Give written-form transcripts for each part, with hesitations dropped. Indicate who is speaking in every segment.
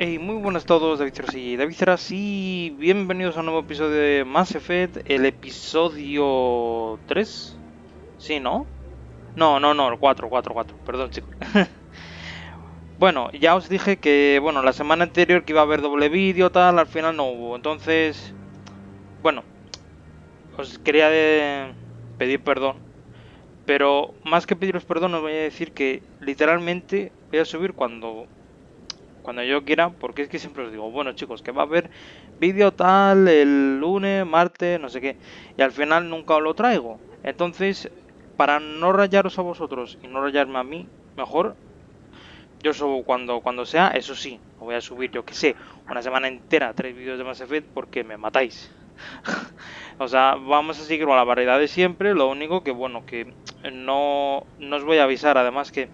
Speaker 1: Hey, muy buenas a todos, Tali'Zorah y bienvenidos a un nuevo episodio de Mass Effect, el episodio 3. Sí, ¿no? No, el 4, perdón chicos. Bueno, ya os dije que, bueno, la semana anterior que iba a haber doble vídeo, tal, al final no hubo. Entonces, bueno, os quería pedir perdón. Pero más que pediros perdón, os voy a decir que literalmente voy a subir cuando yo quiera, porque es que siempre os digo, bueno chicos, que va a haber vídeo tal el lunes, martes, no sé qué, y al final nunca os lo traigo. Entonces, para no rayaros a vosotros y no rayarme a mí, mejor yo subo cuando sea. Eso sí, os voy a subir, yo que sé, una semana entera 3 vídeos de Mass Effect porque me matáis. O sea, vamos a seguir con la variedad de siempre, lo único que bueno, que no os voy a avisar, además que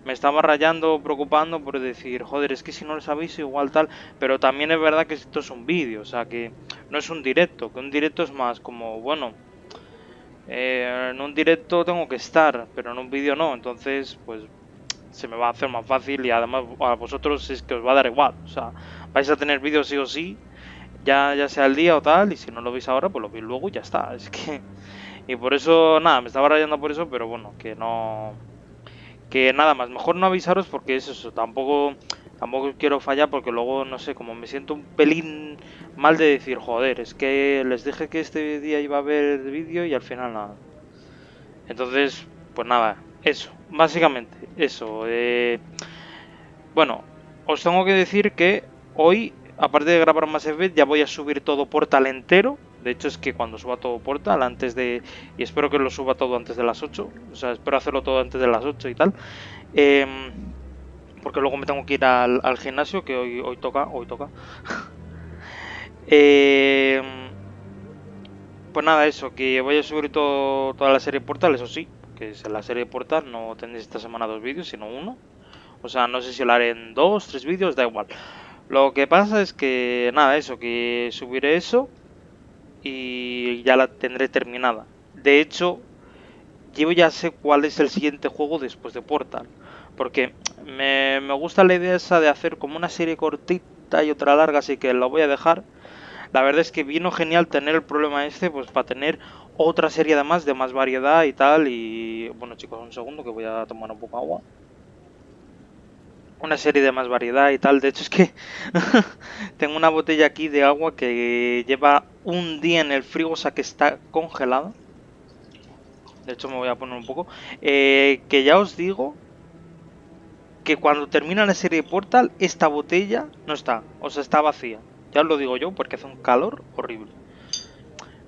Speaker 1: me estaba rayando, preocupando por decir, joder, es que si no les aviso igual tal, pero también es verdad que esto es un vídeo, o sea que no es un directo, que un directo es más como, bueno, en un directo tengo que estar, pero en un vídeo no, entonces pues se me va a hacer más fácil y además a vosotros es que os va a dar igual, o sea, vais a tener vídeos sí o sí, ya sea el día o tal, y si no lo veis ahora, pues lo veis luego y ya está, es que... Y por eso, nada, me estaba rayando por eso, pero bueno, que nada más, mejor no avisaros porque es eso, tampoco quiero fallar porque luego, no sé, como me siento un pelín mal de decir, joder, es que les dije que este día iba a haber vídeo y al final nada. Entonces, pues nada, eso, básicamente, eso. Bueno, os tengo que decir que hoy, aparte de grabar Mass Effect, ya voy a subir todo Portal entero. De hecho es que cuando suba todo Portal, antes de... Y espero que lo suba todo antes de las 8. O sea, espero hacerlo todo antes de las 8 y tal. Porque luego me tengo que ir al gimnasio, que hoy toca. Pues nada, eso, que voy a subir toda la serie Portal, eso sí. Que es la serie Portal, no tendréis esta semana 2 vídeos, sino uno. O sea, no sé si lo haré en 2, 3 vídeos, da igual. Lo que pasa es que, nada, eso, que subiré eso y ya la tendré terminada. De hecho, yo ya sé cuál es el siguiente juego después de Portal. Porque me gusta la idea esa de hacer como una serie cortita y otra larga, así que la voy a dejar. La verdad es que vino genial tener el problema este, pues para tener otra serie además de más variedad y tal. Y bueno chicos, un segundo que voy a tomar un poco de agua. Una serie de más variedad y tal. De hecho es que tengo una botella aquí de agua que lleva un día en el frigo, o sea que está congelada. De hecho me voy a poner un poco. Que ya os digo que cuando termina la serie de Portal, esta botella no está. O sea, está vacía. Ya os lo digo yo porque hace un calor horrible.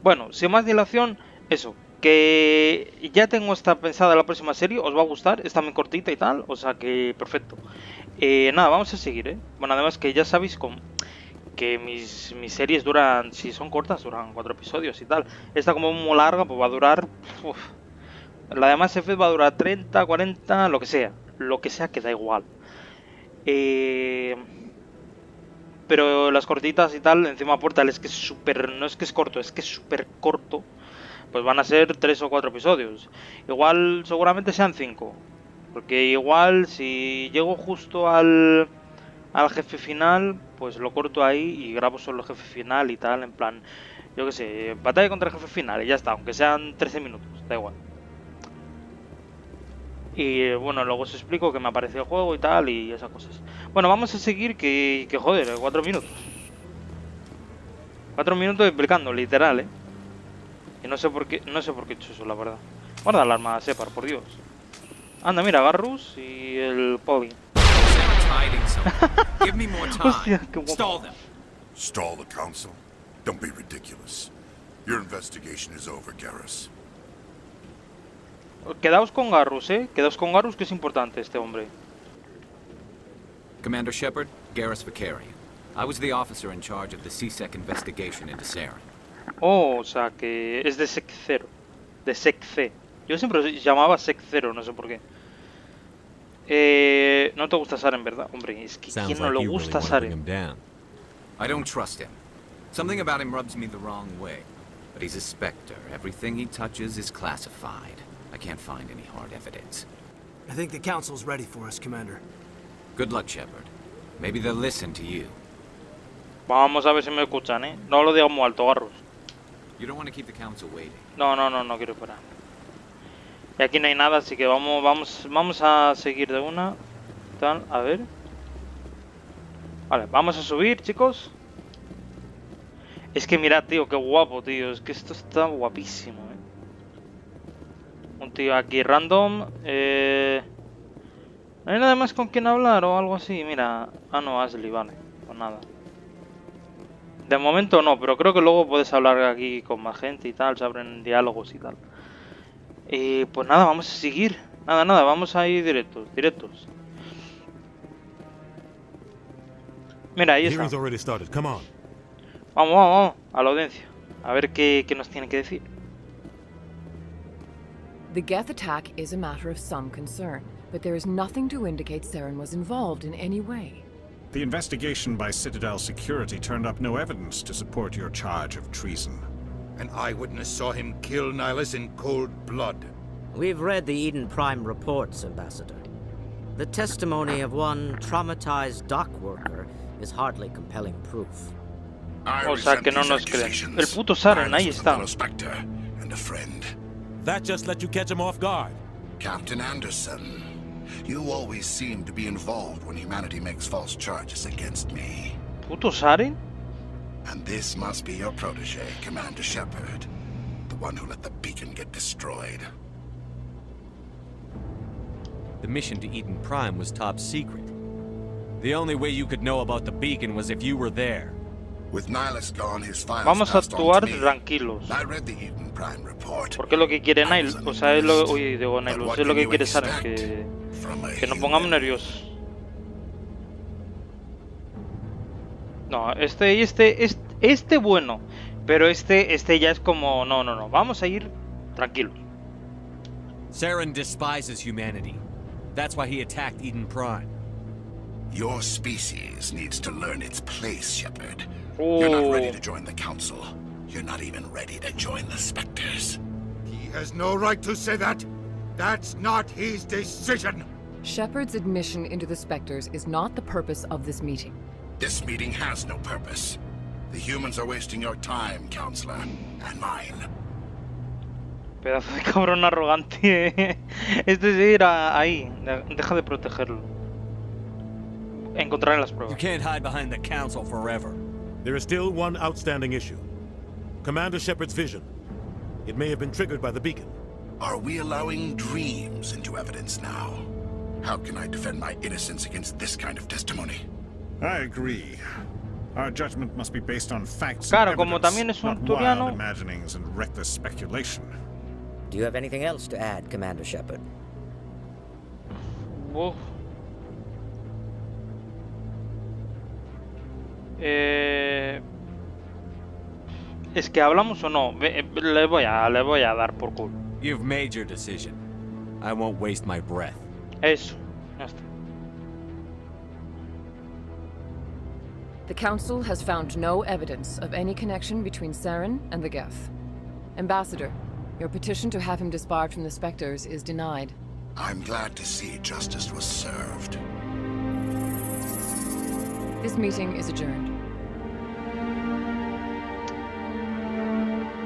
Speaker 1: Bueno, sin más dilación, eso. Que ya tengo esta pensada la próxima serie. Os va a gustar. Está muy cortita y tal. O sea que perfecto. Nada, vamos a seguir, ¿eh? Bueno, además que ya sabéis que mis series duran, si son cortas, duran 4 episodios y tal. Esta como muy larga, pues va a durar... Uf. La de Mass Effect va a durar 30, 40, lo que sea. Lo que sea que da igual. Pero las cortitas y tal, encima Portal es que es súper... No es que es corto, es que es súper corto. Pues van a ser 3 o 4 episodios. Igual seguramente sean 5. Porque igual si llego justo al jefe final, pues lo corto ahí y grabo solo el jefe final y tal, en plan, yo que sé, batalla contra el jefe final y ya está, aunque sean 13 minutos, da igual. Y bueno, luego os explico que me apareció el juego y tal y esas cosas. Bueno, vamos a seguir que joder, 4 minutos. 4 minutos explicando, literal, Y no sé por qué he hecho eso, la verdad. Guarda el arma Separ, por Dios. Anda, mira, Garrus y el Poli. Hostia, qué guapo.
Speaker 2: Stall the council? Don't be ridiculous. Your investigation is over, Garrus.
Speaker 1: Quedaos con Garrus, Quedaos con Garrus, que es importante este hombre.
Speaker 3: Commander Shepard, Garrus Vicarian. I was the officer in charge of the CSEC investigation into Saren.
Speaker 1: Oh, o sea que es de Sec 0. De Sec C. Yo siempre llamaba Sec 0, no sé por qué. No te gusta Saren, ¿verdad? Hombre, es que ¿quién no le gusta Saren?
Speaker 3: I don't trust him. Something about him rubs me the wrong way. But he's a Spectre. Everything he touches is classified. I can't find any hard evidence.
Speaker 4: I think the Council's ready for us, Commander.
Speaker 3: Good luck, Shepard. Maybe they'll listen to you.
Speaker 1: Vamos a ver si me escuchan, ¿eh? No lo digas muy alto, Garrus.
Speaker 3: You don't want to keep the council waiting.
Speaker 1: No quiero esperar. Y aquí no hay nada, así que vamos a seguir de una. Tal, a ver. Vale, vamos a subir, chicos. Es que mirad, tío, qué guapo, tío. Es que esto está guapísimo, ¿eh? Un tío aquí random. ¿No hay nada más con quien hablar o algo así? Mira. Ah, no, Ashley, vale. Pues nada. De momento no, pero creo que luego puedes hablar aquí con más gente y tal. Se abren diálogos y tal. Pues nada, vamos a seguir. Nada, vamos a ir directos. Mira, ahí está. Vamos, a la audiencia. A ver qué nos tiene que decir.
Speaker 4: The Geth attack is a matter of some concern, but there is nothing to indicate Saren was involved in any way.
Speaker 5: The investigation by Citadel Security turned up no evidence to support your charge of treason.
Speaker 2: An eyewitness saw him kill Nihilus in cold blood.
Speaker 6: We've read the Eden Prime reports, Ambassador. The testimony of one traumatized dock worker is hardly compelling proof.
Speaker 1: O sea que no nos creen. El puto Saren, ahí está.
Speaker 2: And a friend.
Speaker 7: That just let you catch him off guard.
Speaker 2: Captain Anderson, you always seem to be involved when humanity makes false charges against me.
Speaker 1: Puto Saren?
Speaker 2: And this must be your protege, Commander Shepard. The one who let the beacon get destroyed.
Speaker 8: The mission to Eden Prime was top secret. The only way you could know about the beacon was if you were there.
Speaker 2: With Nihilus gone, his files
Speaker 1: Vamos a
Speaker 2: passed on
Speaker 1: actuar
Speaker 2: to me.
Speaker 1: tranquilos.
Speaker 2: I read the Eden Prime report.
Speaker 1: Porque lo que quiere Nihilus, o sea, es lo, uy, digo Nihilus, es lo que quiere Saren, que nos pongamos nerviosos. No, este bueno, pero este ya es como, no, vamos a ir tranquilos.
Speaker 8: Saren despises humanity. That's why he attacked Eden Prime.
Speaker 2: Your species needs to learn its place, Shepard. You're not ready to join the Council. You're not even ready to join the Spectres.
Speaker 9: He has no right to say that. That's not his decision.
Speaker 4: Shepard's admission into the Spectres is not the purpose of this meeting.
Speaker 2: This meeting has no purpose. The humans are wasting your time, Counselor, and mine.
Speaker 1: Pedazo de cabrón arrogante. Este sí era ahí. Deja de protegerlo. Encontrar las pruebas.
Speaker 8: You can't hide behind the Council forever.
Speaker 7: There is still one outstanding issue. Commander Shepard's vision. It may have been triggered by the beacon.
Speaker 2: Are we allowing dreams into evidence now? How can I defend my innocence against this kind of testimony?
Speaker 5: I agree. Our judgment must be based on facts
Speaker 1: Claro,
Speaker 5: and
Speaker 1: como
Speaker 5: evidence,
Speaker 1: también es un
Speaker 5: not
Speaker 1: turiano.
Speaker 5: wild imaginings and reckless speculation.
Speaker 6: Do you have anything else to add, Commander Shepard?
Speaker 1: Uf. Es que hablamos o no. Le voy a dar por culo.
Speaker 8: You've made your decision. I won't waste my breath.
Speaker 1: Eso. Ya está.
Speaker 4: The Council has found no evidence of any connection between Saren and the Geth. Ambassador, your petition to have him disbarred from the Spectres is denied.
Speaker 2: I'm glad to see justice was served.
Speaker 4: This meeting is adjourned.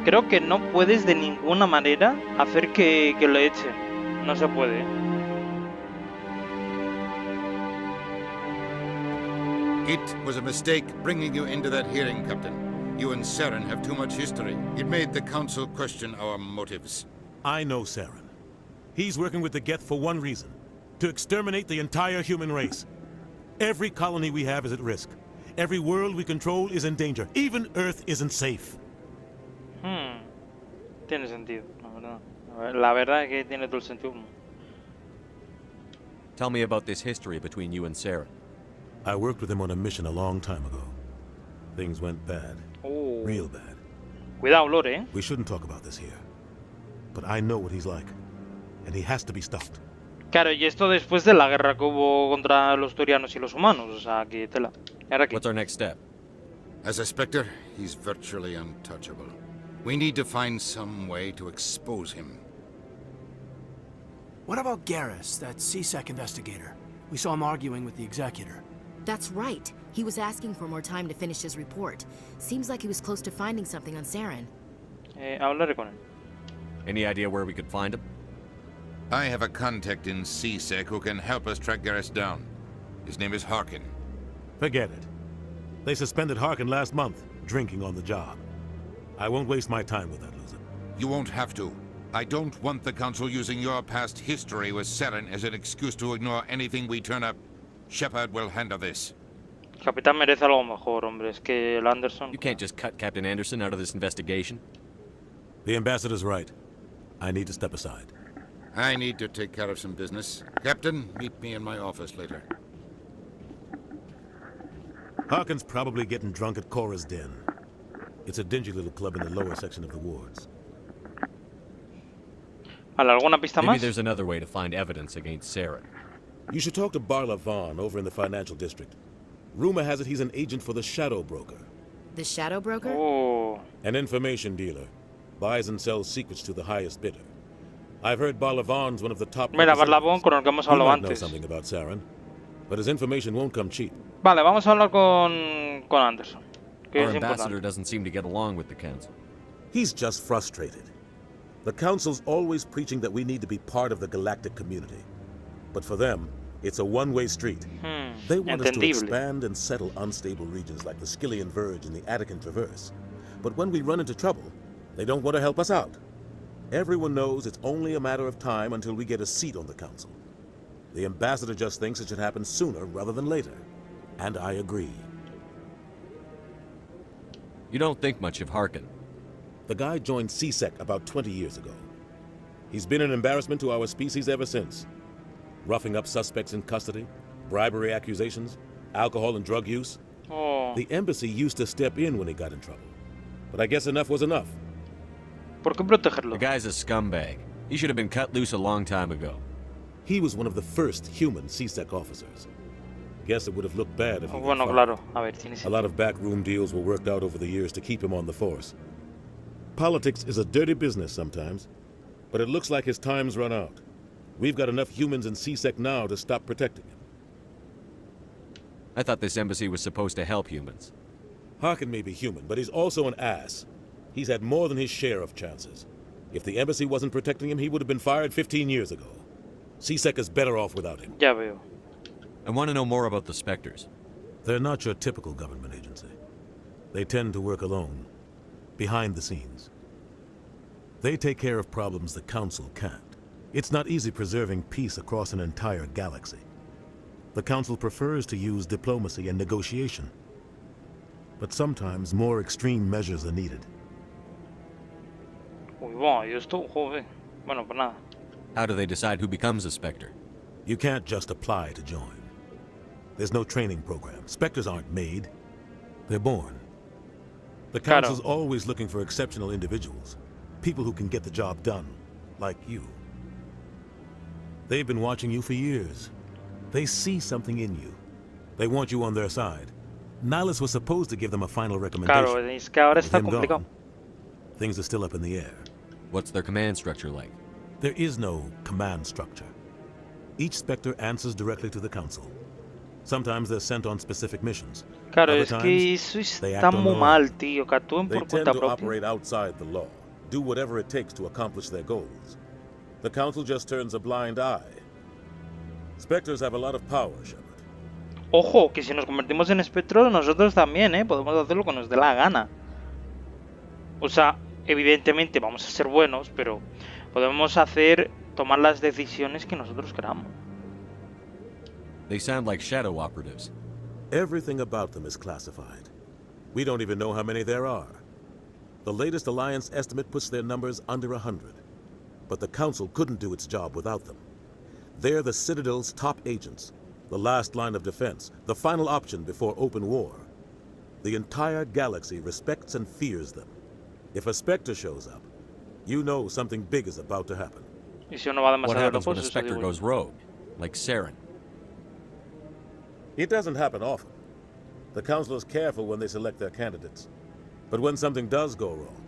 Speaker 1: Creo que no puedes de ninguna manera hacer que lo echen. No se puede.
Speaker 9: It was a mistake bringing you into that hearing, Captain. You and Saren have too much history. It made the Council question our motives.
Speaker 7: I know Saren. He's working with the Geth for one reason. To exterminate the entire human race. Every colony we have is at risk. Every world we control is in danger. Even Earth isn't safe.
Speaker 1: Tiene sentido, la verdad. La verdad es que tiene todo el sentido.
Speaker 8: Tell me about this history between you and Saren.
Speaker 7: I worked with him on a mission a long time ago. Things went bad.
Speaker 1: Oh.
Speaker 7: Real bad.
Speaker 1: Cuidado, Lore, ¿eh?
Speaker 7: We shouldn't talk about this here. But I know what he's like. And he has to be stopped.
Speaker 1: Claro, y esto después de la guerra que hubo contra los turianos y los humanos. O sea, que tela. ¿Ahora qué?
Speaker 8: What's our next step?
Speaker 9: As a Spectre, he's virtually untouchable. We need to find some way to expose him.
Speaker 10: What about Garrus, that CSEC investigator? We saw him arguing with the Executor. That's right. He was asking for more time to finish his report. Seems like he was close to finding something on Saren.
Speaker 1: Hablaré con él.
Speaker 8: Any idea where we could find him?
Speaker 9: I have a contact in CSEC who can help us track Garrus down. His name is Harkin.
Speaker 7: Forget it. They suspended Harkin last month, drinking on the job. I won't waste my time with that loser.
Speaker 9: You won't have to. I don't want the Council using your past history with Saren as an excuse to ignore anything we turn up. Shepard will handle this.
Speaker 1: Capitán merece algo mejor, hombre. Es que el Anderson...
Speaker 8: You can't just cut Captain Anderson out of this investigation.
Speaker 7: The ambassador's right. I need to step aside.
Speaker 9: I need to take care of some business. Captain, meet me in my office later.
Speaker 7: Harkin's probably getting drunk at Cora's Den. It's a dingy little club in the lower section of the wards.
Speaker 1: ¿Alguna pista
Speaker 8: Maybe
Speaker 1: más?
Speaker 8: there's another way to find evidence against Saren.
Speaker 7: You should talk to Barla Vaughn over in the financial district. Rumor has it he's an agent for the Shadow Broker.
Speaker 10: The Shadow Broker?
Speaker 1: Oh.
Speaker 7: An information dealer. Buys and sells secrets to the highest bidder. I've heard Barla Vaughn's one of the top...
Speaker 1: Mira, Barla Vaughn, con el que hemos
Speaker 7: He
Speaker 1: hablado
Speaker 7: might know
Speaker 1: antes.
Speaker 7: something about Saren, but his information won't come cheap.
Speaker 1: Vale, vamos a hablar con Anderson. Que
Speaker 8: Our
Speaker 1: es
Speaker 8: ambassador
Speaker 1: importante.
Speaker 8: doesn't seem to get along with the council.
Speaker 7: He's just frustrated. The Council's always preaching that we need to be part of the galactic community. But for them, it's a one-way street. They want us to
Speaker 1: Entendible.
Speaker 7: expand and settle unstable regions like the Skillian Verge and the Attican Traverse. But when we run into trouble, they don't want to help us out. Everyone knows it's only a matter of time until we get a seat on the Council. The ambassador just thinks it should happen sooner rather than later. And I agree.
Speaker 8: You don't think much of Harkin.
Speaker 7: The guy joined CSEC about 20 years ago. He's been an embarrassment to our species ever since. Roughing up suspects in custody, bribery accusations, alcohol and drug use.
Speaker 1: Oh.
Speaker 7: The embassy used to step in when he got in trouble. But I guess enough was enough.
Speaker 1: ¿Por qué protegerlo?
Speaker 8: The guy's a scumbag. He should have been cut loose a long time ago.
Speaker 7: He was one of the first human CSEC officers. Guess it would have looked bad if he got
Speaker 1: Bueno,
Speaker 7: fired.
Speaker 1: claro. A ver, tiene
Speaker 7: A
Speaker 1: sentido.
Speaker 7: lot of backroom deals were worked out over the years to keep him on the force. Politics is a dirty business sometimes, but it looks like his time's run out. We've got enough humans in CSEC now to stop protecting him.
Speaker 8: I thought this embassy was supposed to help humans.
Speaker 7: Harkin may be human, but he's also an ass. He's had more than his share of chances. If the embassy wasn't protecting him, he would have been fired 15 years ago. CSEC is better off without him.
Speaker 1: Ya veo.
Speaker 8: I want to know more about the Spectres.
Speaker 7: They're not your typical government agency. They tend to work alone, behind the scenes. They take care of problems the Council can't. It's not easy preserving peace across an entire galaxy. The Council prefers to use diplomacy and negotiation. But sometimes more extreme measures are needed.
Speaker 1: Uy, bueno, y esto, joder. Bueno, pues nada.
Speaker 8: How do they decide who becomes a Spectre?
Speaker 7: You can't just apply to join. There's no training program. Spectres aren't made. They're born. The
Speaker 1: Claro.
Speaker 7: Council's always looking for exceptional individuals. People who can get the job done. Like you. They've been watching you for years. They see something in you. They want you on their side. Nihilus was supposed to give them a final recommendation.
Speaker 1: Claro, es que ahora
Speaker 7: With
Speaker 1: está
Speaker 7: him
Speaker 1: complicado.
Speaker 7: gone, things are still up in the air.
Speaker 8: What's their command structure like?
Speaker 7: There is no command structure. Each Spectre answers directly to the Council. Sometimes they're sent on specific missions.
Speaker 1: Claro,
Speaker 7: Other
Speaker 1: es
Speaker 7: times,
Speaker 1: que eso
Speaker 7: they
Speaker 1: está
Speaker 7: act on
Speaker 1: muy
Speaker 7: their
Speaker 1: mal,
Speaker 7: own.
Speaker 1: tío. Que actúen
Speaker 7: They
Speaker 1: por
Speaker 7: tend
Speaker 1: cuenta
Speaker 7: to
Speaker 1: propia.
Speaker 7: operate outside the law, do whatever it takes to accomplish their goals. The Council just turns a blind eye. Spectres have a lot of power, Shepard.
Speaker 1: Ojo, que si nos convertimos en espectros, nosotros también, ¿eh? Podemos hacer lo que nos dé la gana. O sea, evidentemente vamos a ser buenos, pero podemos tomar las decisiones que nosotros queramos.
Speaker 8: They sound like shadow operatives.
Speaker 7: Everything about them is classified. We don't even know how many there are. The latest Alliance estimate puts their numbers under 100. But the Council couldn't do its job without them. They're the Citadel's top agents, the last line of defense, the final option before open war. The entire galaxy respects and fears them. If a Spectre shows up, you know something big is about to happen.
Speaker 1: Y si uno va
Speaker 8: What
Speaker 1: demasiado
Speaker 8: happens when
Speaker 1: lejos,
Speaker 8: a
Speaker 1: eso
Speaker 8: Spectre
Speaker 1: digo yo.
Speaker 8: goes rogue? Like Saren.
Speaker 7: It doesn't happen often. The Council is careful when they select their candidates. But when something does go wrong,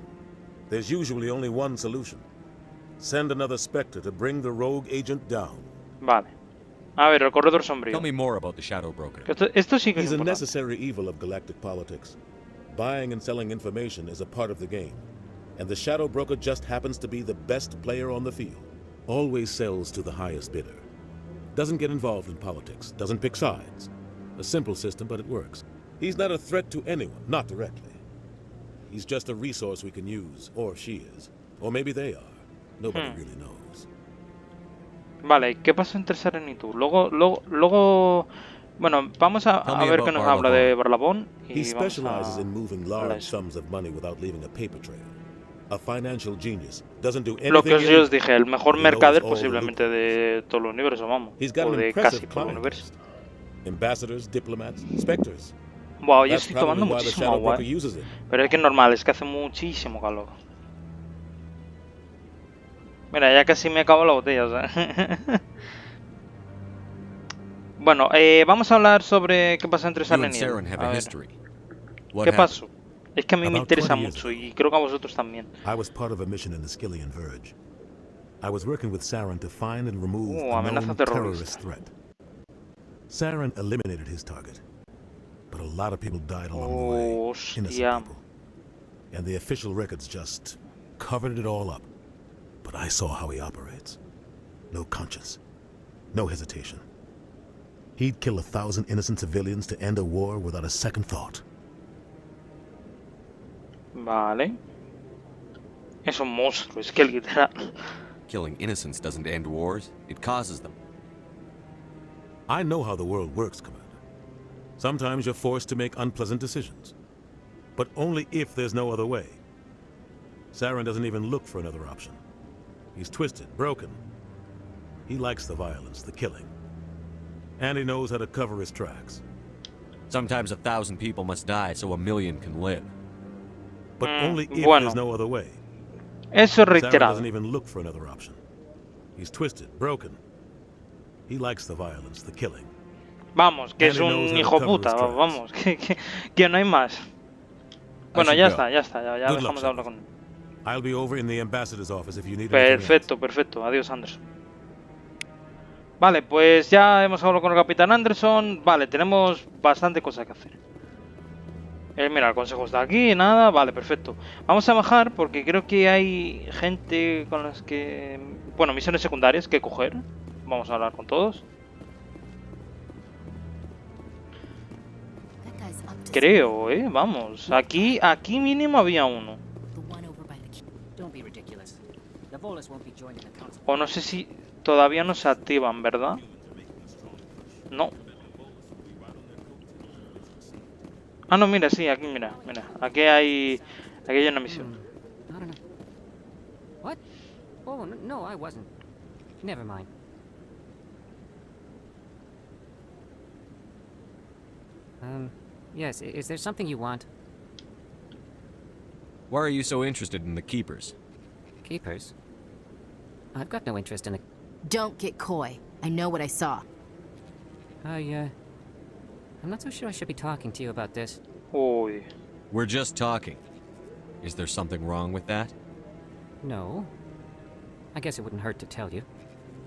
Speaker 7: there's usually only one solution. Send another Spectre to bring the rogue agent down.
Speaker 1: Vale. A ver, el corredor sombrío.
Speaker 8: Tell me more about the Shadow Broker.
Speaker 1: Esto sí que es
Speaker 7: He's a
Speaker 1: importante.
Speaker 7: necessary evil of galactic politics. Buying and selling information is a part of the game. And the Shadow Broker just happens to be the best player on the field. Always sells to the highest bidder. Doesn't get involved in politics. Doesn't pick sides. A simple system, but it works. He's not a threat to anyone, not directly. He's just a resource we can use, or she is. Or maybe they are. Nobody really knows.
Speaker 1: Vale, ¿qué pasa entre Saren y tú? Luego... Bueno, vamos a ver qué nos habla de Barlabón.
Speaker 7: He specializes in moving large sums of money without leaving a paper trail. A financial genius. Doesn't do anything.
Speaker 1: Lo que yo os dije, el mejor mercader posiblemente de todo el universo, vamos. O de casi todo el universo.
Speaker 7: Ambassadors, diplomats, specters.
Speaker 1: Wow, yo estoy tomando muchísimo agua. Pero es que es normal, es que hace muchísimo calor. Mira, ya casi me acabo la botella, o sea. Bueno, vamos a hablar sobre qué pasa entre Saren y él. ¿Qué pasó? Es que a mí me interesa mucho y creo que a vosotros también.
Speaker 7: I was part of a mission in the Skillian Verge. I was working with Saren to find and remove a known terrorist threat. Saren eliminated his target, but a lot of people died along the way, innocent people. And the official records just covered it all up. But I saw how he operates. No conscience. No hesitation. He'd kill 1,000 innocent civilians to end a war without a second thought.
Speaker 1: Vale. Es un monstruo, es que literal.
Speaker 8: Killing innocents doesn't end wars, it causes them.
Speaker 7: I know how the world works, Commander. Sometimes you're forced to make unpleasant decisions. But only if there's no other way. Saren doesn't even look for another option. He's twisted, broken. He likes the violence, the killing. And he knows how to cover his tracks.
Speaker 8: Sometimes 1,000 people must die so 1,000,000 can live.
Speaker 7: But only if there's no other way.
Speaker 1: Eso es
Speaker 7: Saren
Speaker 1: reiterado.
Speaker 7: doesn't even look for another option. He's twisted, broken. He likes the violence, the killing.
Speaker 1: Vamos, que es un hijo puta, vamos, que no hay más. Bueno, ya está, ya dejamos de hablar con él.
Speaker 7: I'll be over in the ambassador's office if you need
Speaker 1: Perfecto, perfecto. Adiós, Anderson. Vale, pues ya hemos hablado con el Capitán Anderson. Vale, tenemos bastante cosas que hacer. Mira, el consejo está aquí, nada. Vale, perfecto. Vamos a bajar porque creo que hay gente con las que... Bueno, misiones secundarias que coger. Vamos a hablar con todos. Creo, vamos. Aquí mínimo había uno. O no sé si todavía no se activan, ¿verdad? No. Ah, no, mira, sí, aquí, mira. Aquí hay una misión.
Speaker 11: What? Oh, no, I wasn't. Never mind. Yes, is there something you want?
Speaker 8: Why are you so interested in the Keepers?
Speaker 11: Keepers? I've got no interest in the...
Speaker 10: Don't get coy. I know what I saw.
Speaker 11: I'm not so sure I should be talking to you about this.
Speaker 1: Uy.
Speaker 8: We're just talking. Is there something wrong with that?
Speaker 11: No. I guess it wouldn't hurt to tell you.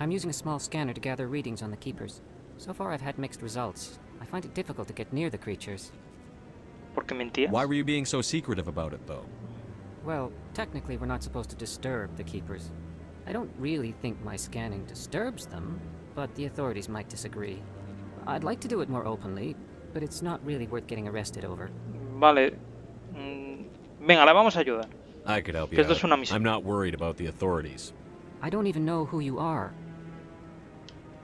Speaker 11: I'm using a small scanner to gather readings on the Keepers. So far I've had mixed results. I find it difficult to get near the creatures.
Speaker 1: ¿Por qué mentías?
Speaker 8: Why were you being so secretive about it, though?
Speaker 11: Well, technically we're not supposed to disturb the Keepers. I don't really think my scanning disturbs them, but the authorities might disagree. I'd like to do it more openly, but it's not really worth getting arrested over.
Speaker 1: Vale. Venga, le vamos a ayudar.
Speaker 8: I could help you
Speaker 1: Esto es una
Speaker 8: out.
Speaker 1: misión.
Speaker 8: I'm not worried about the authorities.
Speaker 11: I don't even know who you are.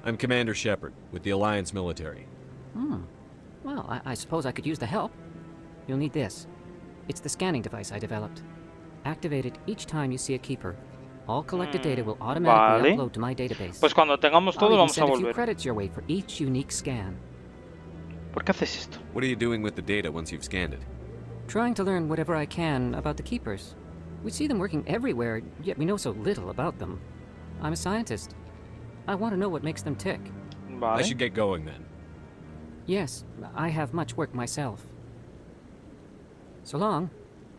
Speaker 8: I'm Commander Shepard, with the Alliance military.
Speaker 11: Well, I suppose I could use the help. You'll need this. It's the scanning device I developed. Activate it each time you see a Keeper. All collected data will automatically upload to my database.
Speaker 1: Pues cuando tengamos todo vamos a
Speaker 11: I'll even send a few
Speaker 1: volver.
Speaker 11: credits your way for each unique scan.
Speaker 1: ¿Por qué haces esto?
Speaker 8: What are you doing with the data once you've scanned it?
Speaker 11: Trying to learn whatever I can about the Keepers. We see them working everywhere, yet we know so little about them. I'm a scientist. I want to know what makes them tick.
Speaker 8: I should get going then.
Speaker 11: Yes, I have much work myself. So long,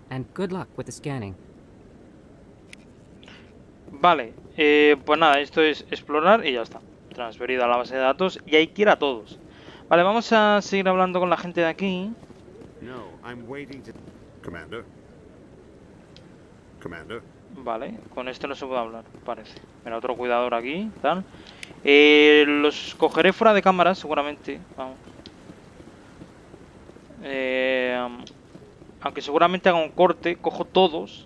Speaker 11: and good luck with the scanning.
Speaker 1: Vale, pues nada, esto es explorar y ya está. Transferida a la base de datos y hay que ir a todos. Vale, vamos a seguir hablando con la gente de aquí.
Speaker 9: Commander. Commander.
Speaker 1: Vale, con este no se puede hablar, parece. Mira, otro cuidador aquí, tal. Los cogeré fuera de cámara, seguramente. Vamos. Aunque seguramente haga un corte, cojo todos.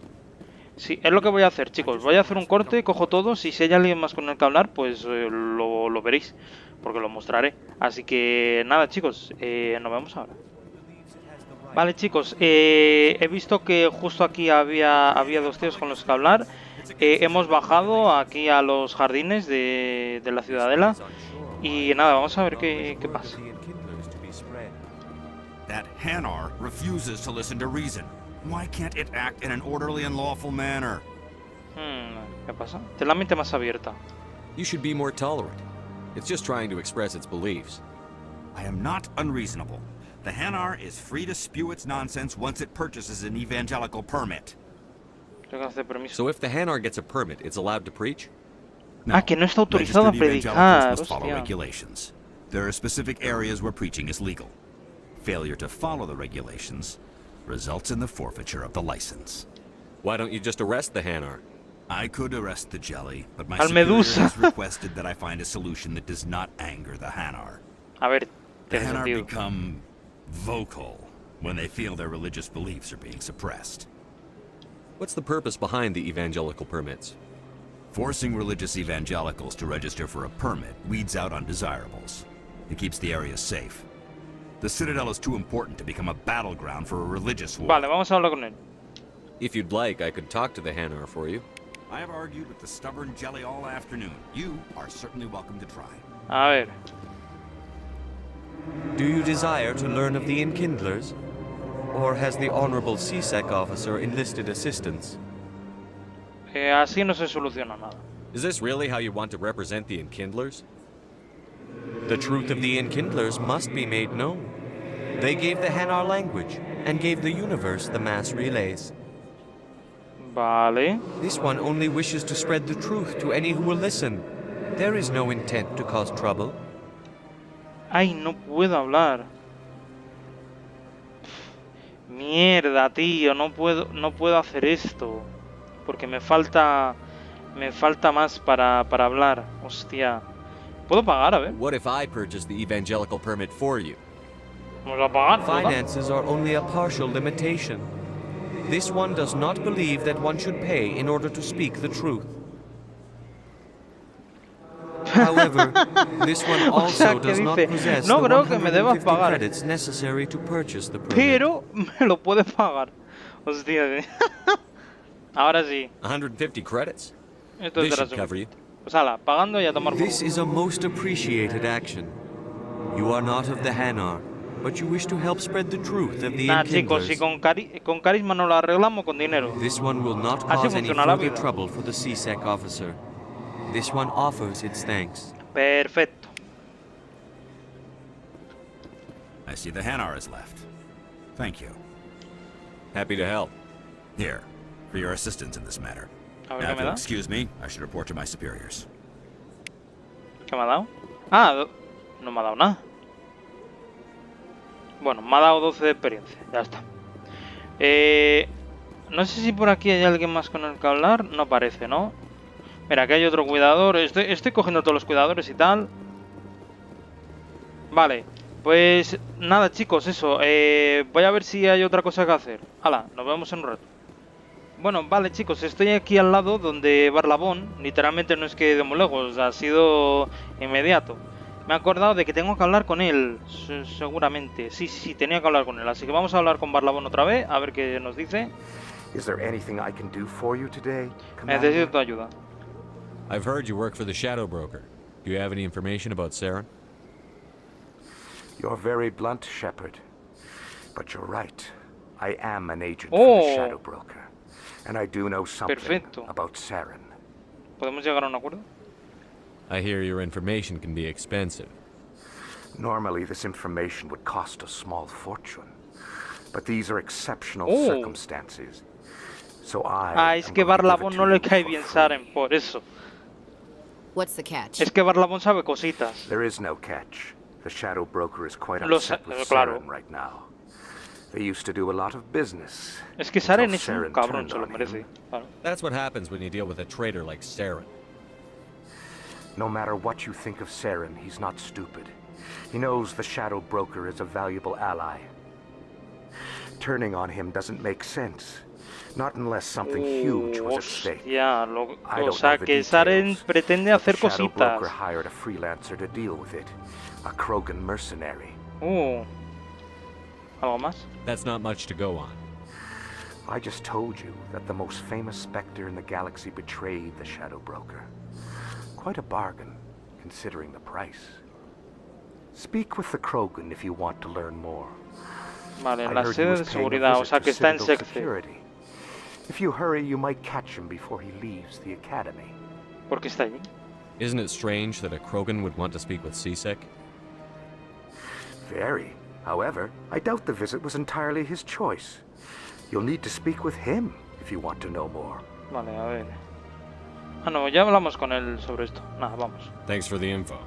Speaker 1: Sí, es lo que voy a hacer, chicos. Voy a hacer un corte, cojo todos. Y si hay alguien más con el que hablar, pues lo veréis. Porque lo mostraré. Así que nada, chicos, nos vemos ahora. Vale, chicos, he visto que justo aquí había dos tíos con los que hablar. Hemos bajado aquí a los jardines de la ciudadela. Y nada, vamos a ver qué pasa.
Speaker 2: That Hanar refuses to listen to reason. Why can't it act in an orderly and lawful manner?
Speaker 1: ¿Qué pasa? Ten la mente más abierta.
Speaker 8: You should be more tolerant. It's just trying to express its beliefs.
Speaker 2: I am not unreasonable. The Hanar is free to spew its nonsense once it purchases an evangelical permit.
Speaker 8: So if the Hanar gets a permit, it's allowed to preach?
Speaker 2: No.
Speaker 1: Que no está autorizado a
Speaker 2: Registered
Speaker 1: predicar.
Speaker 2: evangelicals must follow
Speaker 1: Hostia.
Speaker 2: regulations. There are specific areas where preaching is legal. Failure to follow the regulations results in the forfeiture of the license.
Speaker 8: Why don't you just arrest the Hanar?
Speaker 2: I could arrest the jelly, but my
Speaker 1: Al
Speaker 2: superior
Speaker 1: Medusa.
Speaker 2: has requested that I find a solution that does not anger the Hanar.
Speaker 1: A ver,
Speaker 2: The
Speaker 1: tiene
Speaker 2: Hanar
Speaker 1: sentido.
Speaker 2: become vocal when they feel their religious beliefs are being suppressed.
Speaker 8: What's the purpose behind the evangelical permits?
Speaker 2: Forcing religious evangelicals to register for a permit weeds out undesirables. It keeps the area safe. The Citadel is too important to become a battleground for a religious war.
Speaker 1: Vale, vamos a hablar con él.
Speaker 8: If you'd like, I could talk to the Hanar for you.
Speaker 2: I have argued with the stubborn jelly all afternoon. You are certainly welcome to try.
Speaker 1: A ver.
Speaker 12: Do you desire to learn of the Enkindlers? Or has the Honorable CSEC officer enlisted assistance?
Speaker 1: Así no se soluciona nada.
Speaker 8: Is this really how you want to represent the Enkindlers?
Speaker 12: The truth of the Enkindlers must be made known. They gave the Hanar language, and gave the universe the mass relays.
Speaker 1: Vale.
Speaker 12: This one only wishes to spread the truth to any who will listen. There is no intent to cause trouble.
Speaker 1: Ay, no puedo hablar. Mierda, tío, no puedo hacer esto. Porque me falta más para hablar. Hostia. ¿Puedo pagar? A ver.
Speaker 8: What if I purchase the evangelical permit for you?
Speaker 1: ¿Vamos a pagar? ¿Verdad?
Speaker 12: Finances are only a partial limitation. This one does not believe that one should pay in order to speak the truth. However, this one also does not possess
Speaker 1: no
Speaker 12: the
Speaker 1: creo que me debas
Speaker 12: 150
Speaker 1: pagar,
Speaker 12: credits necessary to purchase the permit.
Speaker 1: pero me lo puedes pagar. Hostia, ahora sí.
Speaker 8: 150 credits?
Speaker 1: Esto
Speaker 8: This
Speaker 1: es
Speaker 8: should cover you.
Speaker 1: Pues ala, pagando y a tomar por
Speaker 12: This
Speaker 1: culo.
Speaker 12: is a most appreciated action. You are not of the Hanar, but you wish to help spread the truth of the
Speaker 1: Nah, chicos, si
Speaker 12: Enkindlers.
Speaker 1: con carisma no lo arreglamos, con dinero.
Speaker 12: This one will not
Speaker 1: Así
Speaker 12: cause any
Speaker 1: funciona la
Speaker 12: further
Speaker 1: vida.
Speaker 12: trouble for the CSEC officer. This one offers its thanks.
Speaker 1: Perfecto.
Speaker 2: I see the Hanar is left. Thank you.
Speaker 8: Happy to help.
Speaker 2: Here, for your assistance in this matter.
Speaker 1: A ver
Speaker 2: Now,
Speaker 1: qué
Speaker 2: if
Speaker 1: me
Speaker 2: you'll
Speaker 1: da.
Speaker 2: excuse me, I should report to my superiors.
Speaker 1: ¿Qué me ha dado? Ah, no me ha dado nada. Bueno, me ha dado 12 de experiencia. Ya está. No sé si por aquí hay alguien más con el que hablar. No parece, ¿no? Mira, aquí hay otro cuidador. Estoy cogiendo todos los cuidadores y tal. Vale. Pues nada, chicos, eso. Voy a ver si hay otra cosa que hacer. Hala, nos vemos en un rato. Bueno, vale, chicos, estoy aquí al lado donde Barlabón. Literalmente no es que de muy lejos, ha sido inmediato. Me he acordado de que tengo que hablar con él, seguramente. Sí, tenía que hablar con él. Así que vamos a hablar con Barlabón otra vez, a ver qué nos dice.
Speaker 13: Is there anything I can do for you today,
Speaker 1: Necesito tu ayuda.
Speaker 8: I've heard you work for the Shadow Broker. Do you have any information about Saren?
Speaker 13: You're very blunt, Shepard. But you're right. I am an agent for
Speaker 1: Oh.
Speaker 13: the Shadow Broker. And I do know something
Speaker 1: Perfecto.
Speaker 13: about Saren.
Speaker 1: ¿Podemos llegar a un acuerdo?
Speaker 8: I hear your information can be expensive.
Speaker 13: Normally, this information would cost a small fortune. But these are exceptional
Speaker 1: Oh.
Speaker 13: circumstances. So
Speaker 1: Ah, es
Speaker 13: am
Speaker 1: que
Speaker 13: going to give it
Speaker 1: Barlabón
Speaker 13: to
Speaker 1: no le
Speaker 13: you
Speaker 1: cae
Speaker 13: for
Speaker 1: bien
Speaker 13: free.
Speaker 1: Saren, por eso.
Speaker 10: What's the catch?
Speaker 1: Es que Barlabón sabe cositas.
Speaker 13: There is no catch. The Shadow Broker is quite
Speaker 1: Lo sé,
Speaker 13: upset with
Speaker 1: claro.
Speaker 13: Saren right now. They used to do a lot of business.
Speaker 1: Es que Saren
Speaker 13: until
Speaker 1: es un
Speaker 13: Saren
Speaker 1: cabrón,
Speaker 13: turned
Speaker 1: se lo
Speaker 13: on
Speaker 1: merece.
Speaker 13: him.
Speaker 1: Claro.
Speaker 8: That's what happens when you deal with a traitor like Saren.
Speaker 13: No matter what you think of Saren, he's not stupid. He knows the Shadow Broker is a valuable ally. Turning on him doesn't make sense. Not unless something huge was at stake.
Speaker 1: Ya,
Speaker 13: I
Speaker 1: o
Speaker 13: don't
Speaker 1: sea
Speaker 13: know the
Speaker 1: que Saren
Speaker 13: details,
Speaker 1: pretende
Speaker 13: but the
Speaker 1: hacer
Speaker 13: Shadow
Speaker 1: cositas.
Speaker 13: Broker hired a freelancer to deal with it. A Krogan mercenary.
Speaker 1: ¿Algo más?
Speaker 8: That's not much to go on.
Speaker 13: I just told you that the most famous Spectre in the galaxy betrayed the Shadow Broker. Quite a bargain, considering the price. Speak with the Krogan if you want to learn more.
Speaker 1: Vale,
Speaker 13: I
Speaker 1: la
Speaker 13: heard he
Speaker 1: sede
Speaker 13: was
Speaker 1: de
Speaker 13: paying a
Speaker 1: seguridad, o
Speaker 13: visit
Speaker 1: sea
Speaker 13: to
Speaker 1: que está en
Speaker 13: Citadel
Speaker 1: Secce.
Speaker 13: Security. If you hurry, you might catch him before he leaves the academy.
Speaker 1: ¿Por qué está allí?
Speaker 8: Isn't it strange that a Krogan would want to speak with C-Sec?
Speaker 13: Very. However, I doubt the visit was entirely his choice. You'll need to speak with him if you want to know more.
Speaker 1: Vale, a ver. Ah, no, ya hablamos con él sobre esto. Nada, vamos.
Speaker 8: Thanks for the info.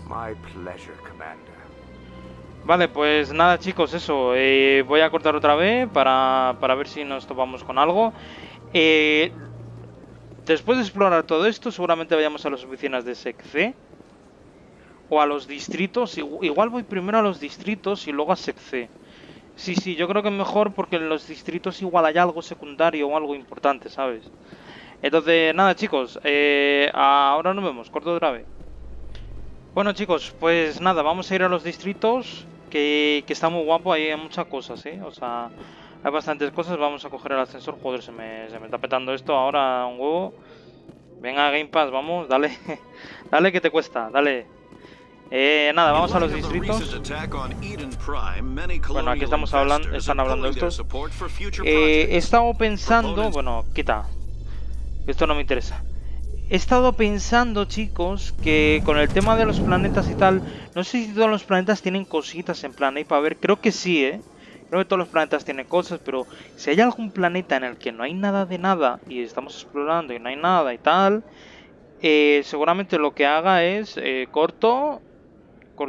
Speaker 13: My pleasure, Commander.
Speaker 1: Vale, pues nada chicos, eso, voy a cortar otra vez para ver si nos topamos con algo. Después de explorar todo esto, seguramente vayamos a las oficinas de Secce o a los distritos. Igual voy primero a los distritos y luego a Secce. Sí, yo creo que es mejor porque en los distritos igual hay algo secundario o algo importante, ¿sabes? Entonces, nada chicos, ahora nos vemos, corto otra vez. Bueno chicos, pues nada, vamos a ir a los distritos, que está muy guapo, hay muchas cosas, o sea, hay bastantes cosas. Vamos a coger el ascensor, joder, se me está petando esto ahora un huevo. Venga, Game Pass, vamos, dale, dale que te cuesta, dale. Nada, vamos a los distritos. Bueno, aquí están hablando estos. He estado pensando, bueno, quita, esto no me interesa. He estado pensando, chicos, que con el tema de los planetas y tal, no sé si todos los planetas tienen cositas en plan ahí para ver. Creo que sí, creo que todos los planetas tienen cosas, pero si hay algún planeta en el que no hay nada de nada y estamos explorando y no hay nada y tal, seguramente lo que haga es corto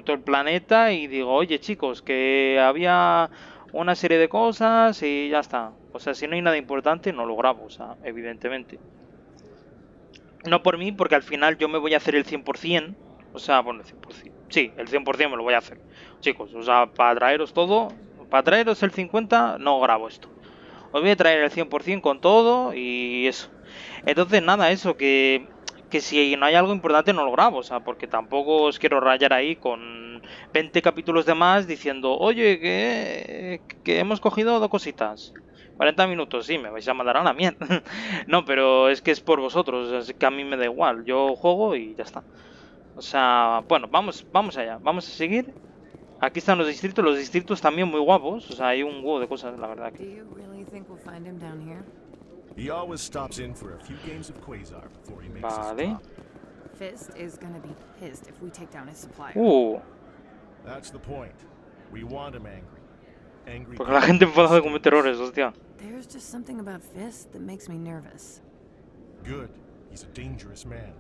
Speaker 1: el planeta y digo, oye chicos, que había una serie de cosas y ya está. O sea, si no hay nada importante no lo grabo, o sea, evidentemente. No por mí, porque al final yo me voy a hacer el 100%. O sea, bueno, el 100%. Sí, el 100% me lo voy a hacer. Chicos, o sea, para traeros todo, para traeros el 50%, no grabo esto. Os voy a traer el 100% con todo y eso. Entonces, nada, eso, que si no hay algo importante no lo grabo. O sea, porque tampoco os quiero rayar ahí con 20 capítulos de más diciendo, oye, que hemos cogido 2 cositas. 40 minutos, sí, me vais a mandar a la mierda. No, pero es que es por vosotros, es que a mí me da igual. Yo juego y ya está. O sea, bueno, vamos allá. Vamos a seguir. Aquí están los distritos también muy guapos. O sea, hay un huevo de cosas, la verdad. Vale. Porque la gente enfadada de cometer errores, hostia.
Speaker 14: There's just something about Fist that makes me nervous.
Speaker 15: Good. He's a dangerous man.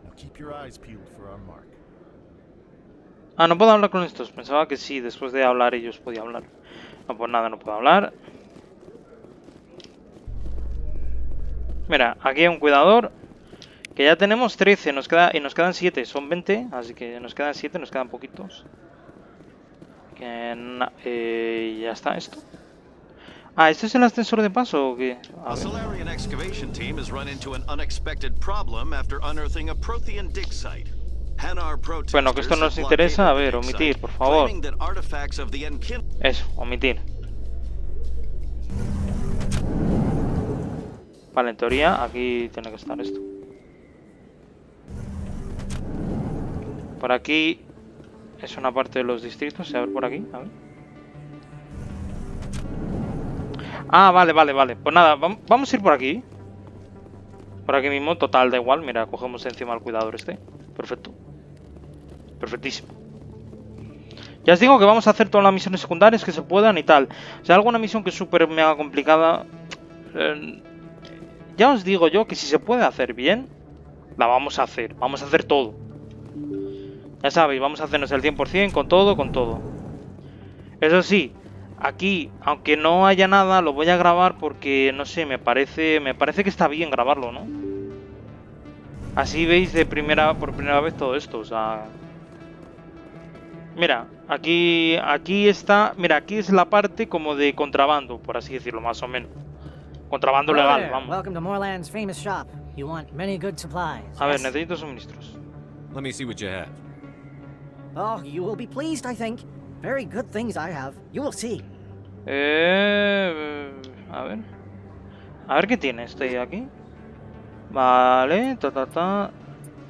Speaker 15: Now keep your eyes peeled for our mark.
Speaker 1: Ah, no puedo hablar con estos. Pensaba que sí, después de hablar ellos podía hablar. No, pues nada, no puedo hablar. Mira, aquí hay un cuidador. Que ya tenemos 13, y nos quedan 7. Son 20, así que nos quedan 7, nos quedan poquitos. Ya está esto. Ah, ¿esto es el ascensor de paso o qué?
Speaker 16: A Salarian excavation team has run into an unexpected problem after unearthing a Prothean dig site.
Speaker 1: Bueno, que esto nos interesa. A ver, omitir, por favor. Eso, omitir. Vale, en teoría aquí tiene que estar esto. Por aquí es una parte de los distritos. A ver, por aquí, a ver. Ah, vale. Pues nada, vamos a ir por aquí. Por aquí mismo, total, da igual. Mira, cogemos encima al cuidador este. Perfecto. Perfectísimo. Ya os digo que vamos a hacer todas las misiones secundarias que se puedan y tal. O sea, alguna misión que es súper mega complicada. Ya os digo yo que si se puede hacer bien, La vamos a hacer todo. Ya sabéis, vamos a hacernos el 100% con todo, Eso sí, aquí, aunque no haya nada, lo voy a grabar porque, no sé, me parece que está bien grabarlo, ¿no? Así veis por primera vez todo esto, o sea... Mira, aquí está... Mira, aquí es la parte como de contrabando, por así decirlo, más o menos. Contrabando legal, vamos.
Speaker 17: Welcome to Moorland's famous shop. You want many good supplies.
Speaker 1: A ver, necesito suministros.
Speaker 8: Let me see what you have.
Speaker 17: Oh, you will be pleased, I think. Very good things I have. You will see.
Speaker 1: A ver qué tiene este aquí. Vale,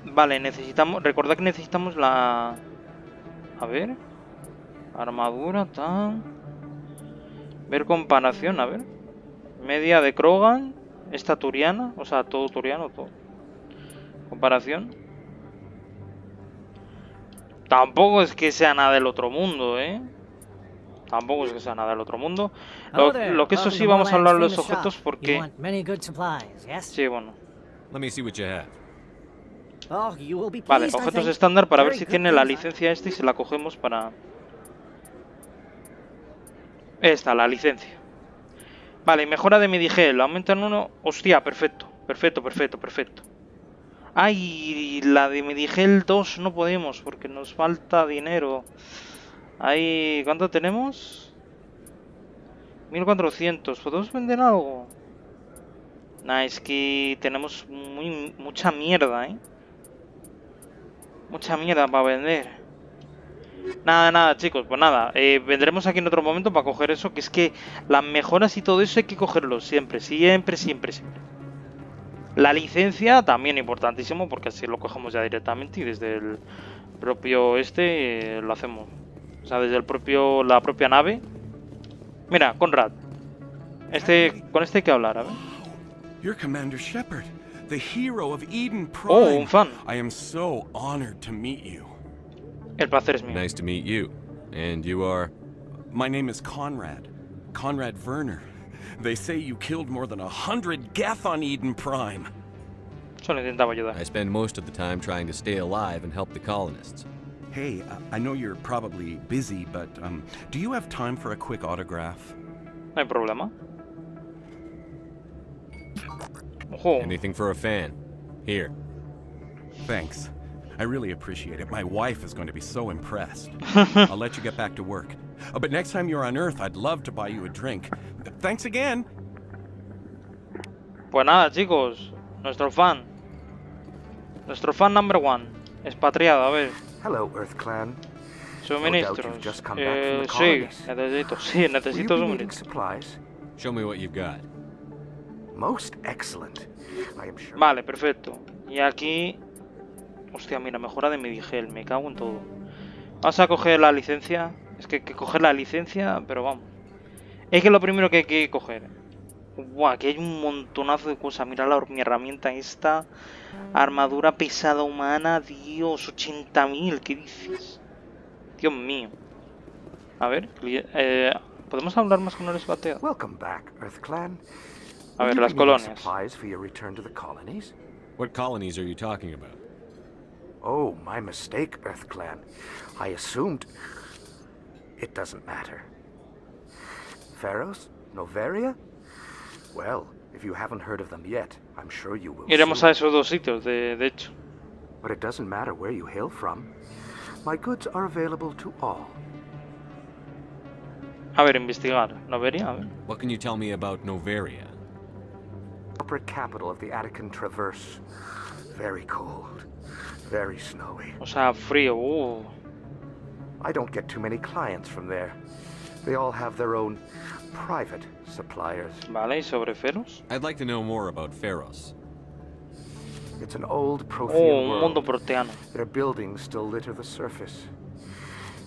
Speaker 1: Vale, necesitamos... Recordad que necesitamos la... A ver. Armadura, Ver comparación, a ver. Media de Krogan. Esta turiana. O sea, todo turiano, todo. Comparación. Tampoco es que sea nada del otro mundo, Tampoco es que sea nada del otro mundo. Lo que eso sí, vamos a hablar de los objetos porque... Sí, bueno.
Speaker 8: Let me see what you have.
Speaker 1: Vale, objetos estándar para ver si tiene la licencia esta y se la cogemos para... Esta, la licencia. Vale, mejora de Medigel, aumenta en 1... Hostia, perfecto. Ay, la de Medigel 2 no podemos porque nos falta dinero. Ahí, ¿cuánto tenemos? 1400. ¿Podemos vender algo? Nah, es que tenemos mucha mierda, Mucha mierda para vender. Nada, chicos, pues nada. Vendremos aquí en otro momento para coger eso, que es que las mejoras y todo eso hay que cogerlo siempre. La licencia también importantísimo, porque así lo cogemos ya directamente y desde el propio lo hacemos. O sea, desde la propia nave. Mira, Conrad. Con este hay que hablar, a ver.
Speaker 15: You're Commander Shepard, the hero of Eden Prime.
Speaker 1: Oh, un fan.
Speaker 15: I am so honored to meet you.
Speaker 1: El placer es mío.
Speaker 8: Nice to meet you. And you are?
Speaker 15: My name is Conrad Werner. They say you killed more than 100 Geth on Eden Prime.
Speaker 1: Solo intentaba ayudar.
Speaker 8: I spend most of the time trying to stay alive and help the colonists.
Speaker 15: Hey, I know you're probably busy, but do you have time for a quick autograph?
Speaker 1: No hay problema. Ojo.
Speaker 8: Anything for a fan. Here.
Speaker 15: Thanks. I really appreciate it. My wife is going to be so impressed. I'll let you get back to work. But next time you're on Earth, I'd love to buy you a drink. Thanks again.
Speaker 1: Pues nada, chicos. Nuestro fan number one. Expatriado, a ver.
Speaker 13: Hello, Earth Clan.
Speaker 1: Suministros. Necesito suministros.
Speaker 8: Show me what you've got.
Speaker 13: Most excellent. I am sure.
Speaker 1: Vale, perfecto. Y aquí... Hostia, mira, mejora de Medigel. Me cago en todo. Vamos a coger la licencia. Es que hay que coger la licencia, pero vamos. Es que lo primero que hay que coger. Buah, que hay un montonazo de cosas. Mira mi herramienta esta. Armadura pesada humana. Dios, 80.000. ¿Qué dices? Dios mío. A ver, ¿podemos hablar más con el esbateo?
Speaker 13: Welcome back, Earth Clan.
Speaker 1: A ver, las colonias.
Speaker 8: What colonies are you talking about?
Speaker 13: Oh, my mistake, Earth Clan. I assumed... It doesn't matter. Pharaohs? Noveria? Well, if you haven't heard of them yet, I'm sure you will.
Speaker 1: Iremos a esos dos sitios, de hecho.
Speaker 13: But it doesn't matter where you hail from. My goods are available to all.
Speaker 1: A ver, investigar. Noveria, a ver.
Speaker 8: What can you tell me about Noveria?
Speaker 13: Corporate capital of the Attican Traverse. Very cold. Very snowy.
Speaker 1: O sea, frío.
Speaker 13: I don't get too many clients from there. They all have their own private suppliers.
Speaker 1: Vale, ¿y sobre Feros?
Speaker 8: I'd like to know more about Feros.
Speaker 13: It's an old Prothean
Speaker 1: un mundo proteano.
Speaker 13: Their buildings still litter the surface.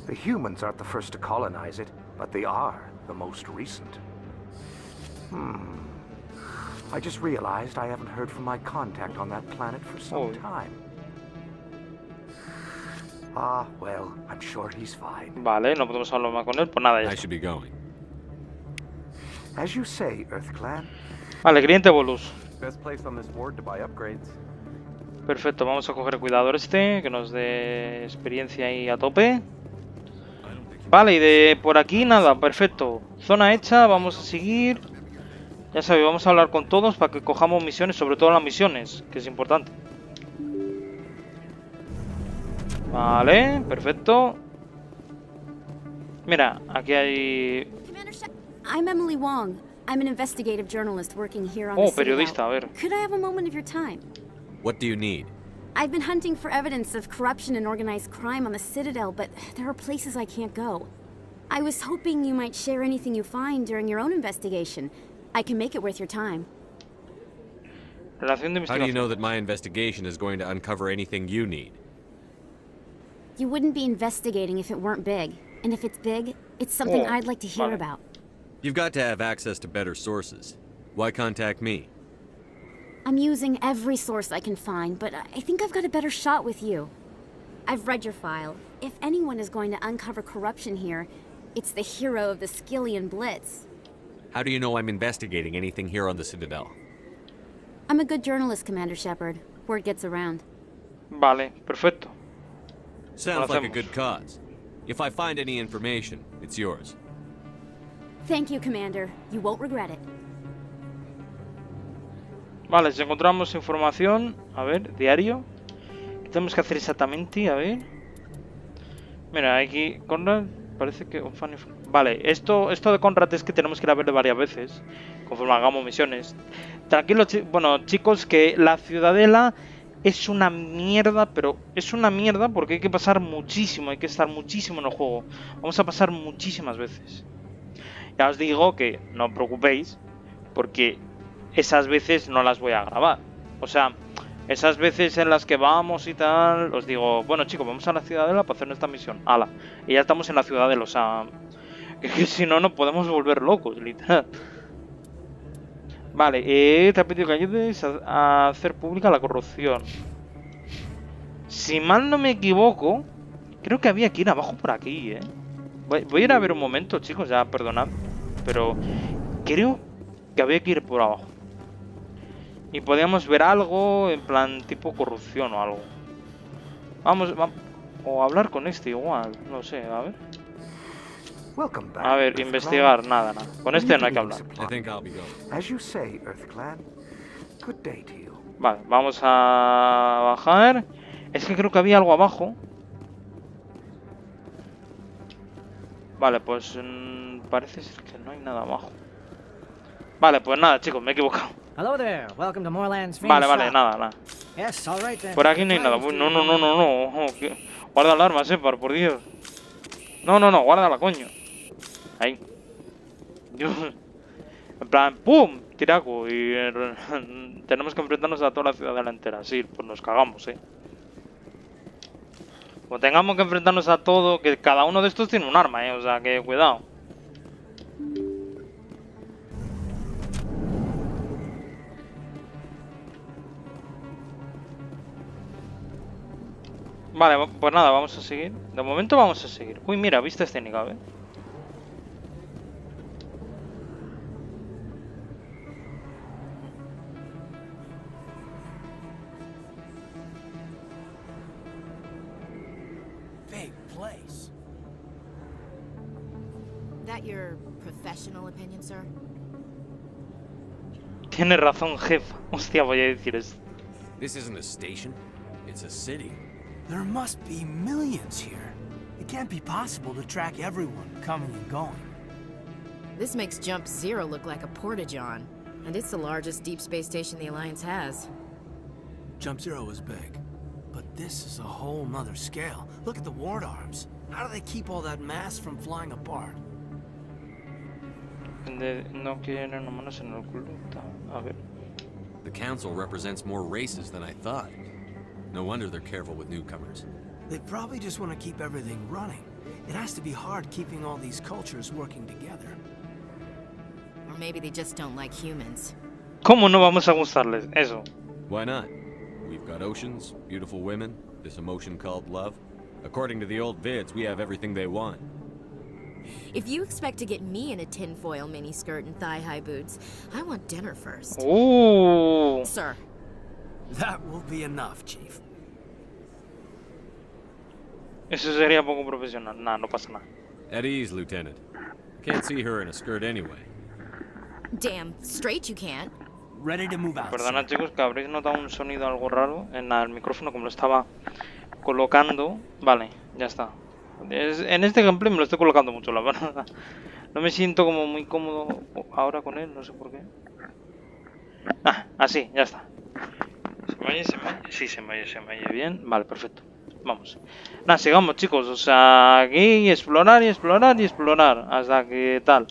Speaker 13: The humans aren't the first to colonize it, but they are the most recent. I just realized I haven't heard from my contact on that planet for some time. Ah, well, I'm sure he's fine.
Speaker 1: Vale, no podemos hablar más con él, pues nada, ya.
Speaker 8: I should be going.
Speaker 13: As you say, Earth Clan.
Speaker 1: Vale, cliente Bolus.
Speaker 18: Best place on this ward to buy upgrades.
Speaker 1: Perfecto, vamos a coger el cuidador este, que nos dé experiencia ahí a tope. Vale, y de por aquí nada, perfecto. Zona hecha, vamos a seguir. Ya sabéis, vamos a hablar con todos para que cojamos misiones, sobre todo las misiones, que es importante. Vale, perfecto. Mira, aquí hay...
Speaker 18: I'm Emily Wong. I'm an investigative journalist working here on the
Speaker 1: periodista, a ver.
Speaker 18: Could I have a moment of your time?
Speaker 8: What do you need?
Speaker 18: I've been hunting for evidence of corruption and organized crime on the Citadel, but there are places I can't go. I was hoping you might share anything you find during your own investigation. I can make it worth your time.
Speaker 8: How do you know that my investigation is going to uncover anything you need?
Speaker 18: You wouldn't be investigating if it weren't big. And if it's big, it's something I'd like to hear about.
Speaker 8: You've got to have access to better sources. Why contact me?
Speaker 18: I'm using every source I can find, but I think I've got a better shot with you. I've read your file. If anyone is going to uncover corruption here, it's the hero of the Skillian Blitz.
Speaker 8: How do you know I'm investigating anything here on the Citadel?
Speaker 18: I'm a good journalist, Commander Shepard. Word gets around.
Speaker 1: Vale, perfecto.
Speaker 8: Sounds like a good cause. If I find any information, it's yours.
Speaker 18: Thank you, Commander. You won't regret it.
Speaker 1: Vale, si encontramos información, a ver, diario. ¿Qué tenemos que hacer exactamente? A ver. Mira, aquí Conrad, parece que... Vale, esto de Conrad es que tenemos que ir a verle varias veces, conforme hagamos misiones. Tranquilos, bueno, chicos, que la Ciudadela es una mierda, pero es una mierda porque hay que pasar muchísimo, hay que estar muchísimo en el juego. Vamos a pasar muchísimas veces. Ya os digo que no os preocupéis, porque esas veces no las voy a grabar. O sea, esas veces en las que vamos y tal, os digo, bueno chicos, vamos a la Ciudadela para hacer nuestra misión. ¡Hala! Y ya estamos en la Ciudadela, o sea, que si no, nos podemos volver locos, literal. Vale, te ha pedido que ayudes a hacer pública la corrupción. Si mal no me equivoco, creo que había que ir abajo por aquí, Voy a ir a ver un momento, chicos, ya perdonad. Pero creo que había que ir por abajo. Y podíamos ver algo en plan tipo corrupción o algo. Vamos, o hablar con este igual, no sé, a ver. A ver, investigar, nada. Con este no hay que hablar. Vale, vamos a bajar. Es que creo que había algo abajo. Vale, pues parece ser que no hay nada abajo. Vale, pues nada, chicos, me he equivocado.
Speaker 17: Hello there. Welcome to Moorland's famous
Speaker 1: Vale,
Speaker 17: shop.
Speaker 1: nada.
Speaker 17: Yes, all right then.
Speaker 1: Por aquí no hay nada. No. Guarda el arma, Separ, por Dios. No, guárdala, coño. Ahí. En plan, ¡pum! Tiraco. Y tenemos que enfrentarnos a toda la ciudad entera. Sí, pues nos cagamos, Como tengamos que enfrentarnos a todo, que cada uno de estos tiene un arma, o sea que cuidado. Vale, pues nada, vamos a seguir. De momento vamos a seguir. Uy, mira, vista escénica, ¿ves?
Speaker 10: Big place. That your professional opinion, sir?
Speaker 1: Tienes razón, jefa. Hostia, voy a decir esto.
Speaker 3: This isn't a station. It's a city.
Speaker 19: There must be millions here. It can't be possible to track everyone coming and going.
Speaker 10: This makes Jump Zero look like a porta-john, and it's the largest deep space station the Alliance has.
Speaker 19: Jump Zero is big, but this is a whole nother scale. Look at the ward arms. How do they keep all that mass from flying apart?
Speaker 1: No quieren humanos en el club. A ver.
Speaker 3: The council represents more races than I thought. No wonder they're careful with newcomers.
Speaker 19: They probably just want to keep everything running. It has to be hard keeping all these cultures working together.
Speaker 10: Or maybe they just don't like humans.
Speaker 1: ¿Cómo no vamos a gustarles? Eso.
Speaker 8: Why not? We've got oceans, beautiful women, this emotion called love. According to the old vids, we have everything they want.
Speaker 10: If you expect to get me in a tinfoil miniskirt and thigh-high boots, I want dinner first.
Speaker 1: Ooh.
Speaker 10: Sir,
Speaker 19: That will be enough, Chief.
Speaker 1: Eso sería poco profesional. Nah, no pasa nada.
Speaker 8: At ease, Lieutenant. Can't see her in a skirt anyway.
Speaker 10: Damn, straight you can't.
Speaker 19: Ready to move out.
Speaker 1: Perdona chicos que habréis notado un sonido algo raro en el micrófono como lo estaba colocando. Vale, ya está. En este gameplay me lo estoy colocando mucho, la verdad. No me siento como muy cómodo ahora con él, no sé por qué. Ah, así, ya está. ¿Se me oye? ¿Se me oye? Sí, se me oye bien. Vale, perfecto. Vamos. Nada, sigamos chicos. O sea, aquí explorar y explorar y explorar. Hasta que tal.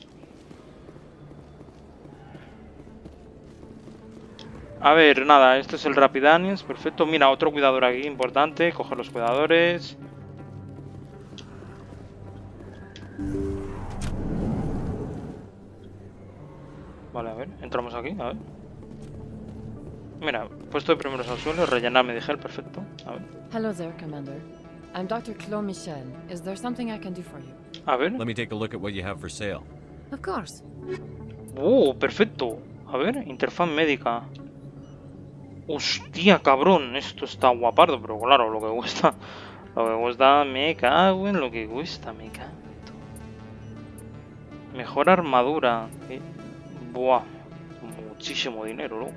Speaker 1: A ver, nada, esto es el Rapid Anions, perfecto. Mira, otro cuidador aquí importante. Coger los cuidadores. Vale, a ver, entramos aquí, a ver. Mira, puesto de primeros al suelo, rellenarme de gel, perfecto. A ver.
Speaker 4: Hello there, Commander. I'm Dr. Claude Michel. Is there something I can do for you?
Speaker 1: A ver.
Speaker 8: Let me take a look at what you have for sale.
Speaker 4: Of course.
Speaker 1: Perfecto. A ver, interfaz médica. Hostia, cabrón, esto está guapardo, pero claro, lo que cuesta. Lo que cuesta, me cago en lo que cuesta, me cago en todo. Mejor armadura. Buah, muchísimo dinero, luego.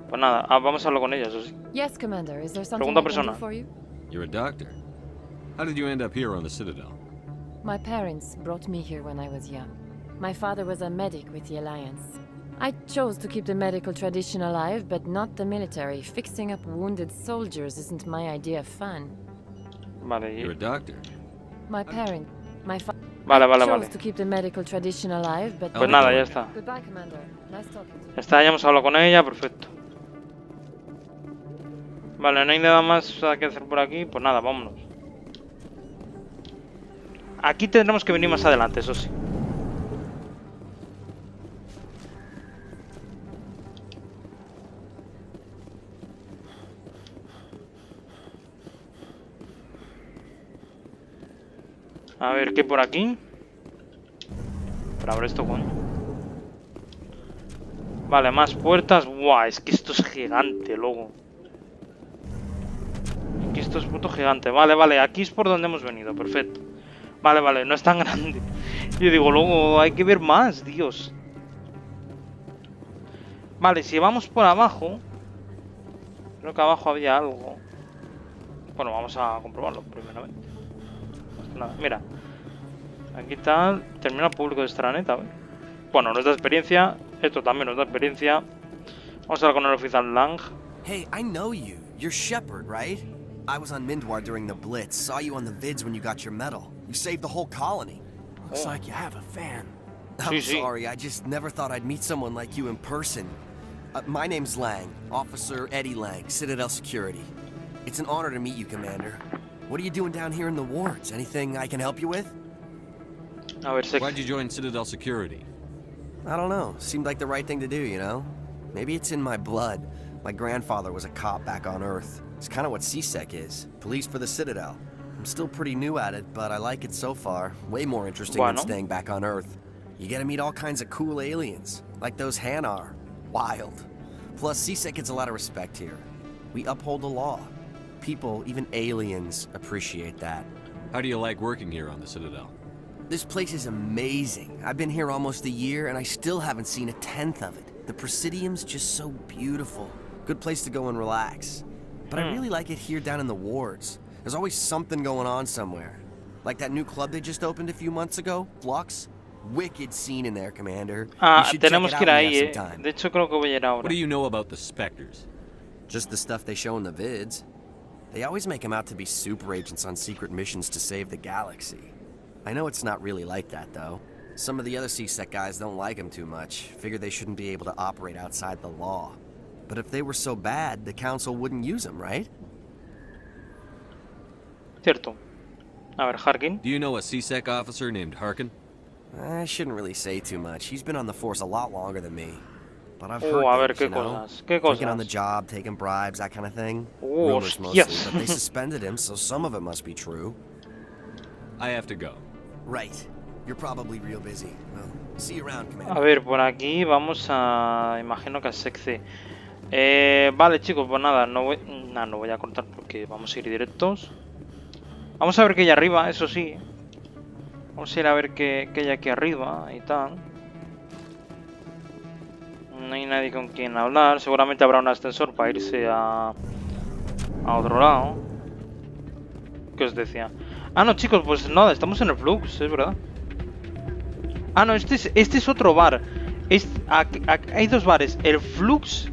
Speaker 1: Pues nada, vamos a hablar con ella, eso sí.
Speaker 4: Yes, Commander. Is there something
Speaker 1: Segunda
Speaker 4: I can
Speaker 1: persona.
Speaker 4: do for you?
Speaker 8: You're a doctor. How did you end up here on the Citadel?
Speaker 4: My parents brought me here when I was young. My father was a medic with the Alliance. I chose to keep the medical tradition alive, but not the military. Fixing up wounded soldiers isn't my idea of fun.
Speaker 1: Vale,
Speaker 8: You're a doctor.
Speaker 4: My parent, my father.
Speaker 1: Vale.
Speaker 4: To keep the medical tradition alive, but
Speaker 1: pues nada, ya está.
Speaker 4: Goodbye, Commander. Nice talking to you.
Speaker 1: Ya está, ya hemos hablado con ella, perfecto. Vale, no hay nada más que hacer por aquí, pues nada, vámonos. Aquí tendremos que venir más adelante, eso sí. A ver, ¿qué por aquí? Pero abre esto, coño. Vale, más puertas. Buah, es que esto es gigante, loco. Es que esto es puto gigante. Vale, aquí es por donde hemos venido, perfecto. Vale, no es tan grande. Yo digo, luego hay que ver más, Dios. Vale, si vamos por abajo. Creo que abajo había algo. Bueno, vamos a comprobarlo primeramente. Nada, mira. Aquí está terminal público de Stranet, a ver. Bueno, nos da experiencia. Esto también nos da experiencia. Vamos a hablar con el oficial Lang.
Speaker 20: Hey, I know you. You're Shepard, right? I was on Mindwar during the Blitz. Saw you on the vids when you got your medal. You saved the whole colony.
Speaker 19: Looks like you have a fan.
Speaker 20: I'm sorry, I just never thought I'd meet someone like you in person. My name's Lang, Officer Eddie Lang, Citadel Security. It's an honor to meet you, Commander. What are you doing down here in the wards? Anything I can help you with?
Speaker 8: Why'd you join Citadel Security?
Speaker 20: I don't know. Seemed like the right thing to do, you know? Maybe it's in my blood. My grandfather was a cop back on Earth. It's kind of what CSEC is. Police for the Citadel. I'm still pretty new at it, but I like it so far. Way more interesting than staying back on Earth. You get to meet all kinds of cool aliens, like those Hanar. Wild. Plus, CSEC gets a lot of respect here. We uphold the law. People, even aliens, appreciate that.
Speaker 8: How do you like working here on the Citadel?
Speaker 20: This place is amazing. I've been here almost a year, and I still haven't seen a tenth of it. The Presidium's just so beautiful. Good place to go and relax. But I really like it here down in the wards. There's always something going on somewhere. Like that new club they just opened a few months ago, Flux. Wicked scene in there, Commander.
Speaker 1: Tenemos que ir ahí, De hecho, creo que voy a ir ahora.
Speaker 8: What do you know about the Spectres?
Speaker 20: Just the stuff they show in the vids. They always make them out to be super agents on secret missions to save the galaxy. I know it's not really like that, though. Some of the other CSEC guys don't like them too much. Figure they shouldn't be able to operate outside the law. But if they were so bad, the Council wouldn't use them, right?
Speaker 1: Cierto. A ver, Harkin.
Speaker 8: Do you know a CSEC officer named Harkin?
Speaker 20: I shouldn't really say too much. He's been on the force a lot longer than me. But I've
Speaker 1: heard
Speaker 20: heard
Speaker 1: things,
Speaker 20: you know? Taking on the job, taking bribes, that kind of thing. Rumors mostly, but they suspended him, so some of it must be true.
Speaker 8: I have to go.
Speaker 20: Right. You're probably real busy. Well, see you around, Commander.
Speaker 1: A ver, por aquí vamos a... Imagino que a Sec C. Vale, chicos, pues nada, no voy a cortar porque vamos a ir directos. Vamos a ver qué hay arriba, eso sí. Vamos a ir a ver qué hay aquí arriba y tal. No hay nadie con quien hablar. Seguramente habrá un ascensor para irse a otro lado. ¿Qué os decía? Ah, no, chicos, pues nada, estamos en el Flux, es verdad. Ah, no, este es otro bar. Hay dos bares. El Flux...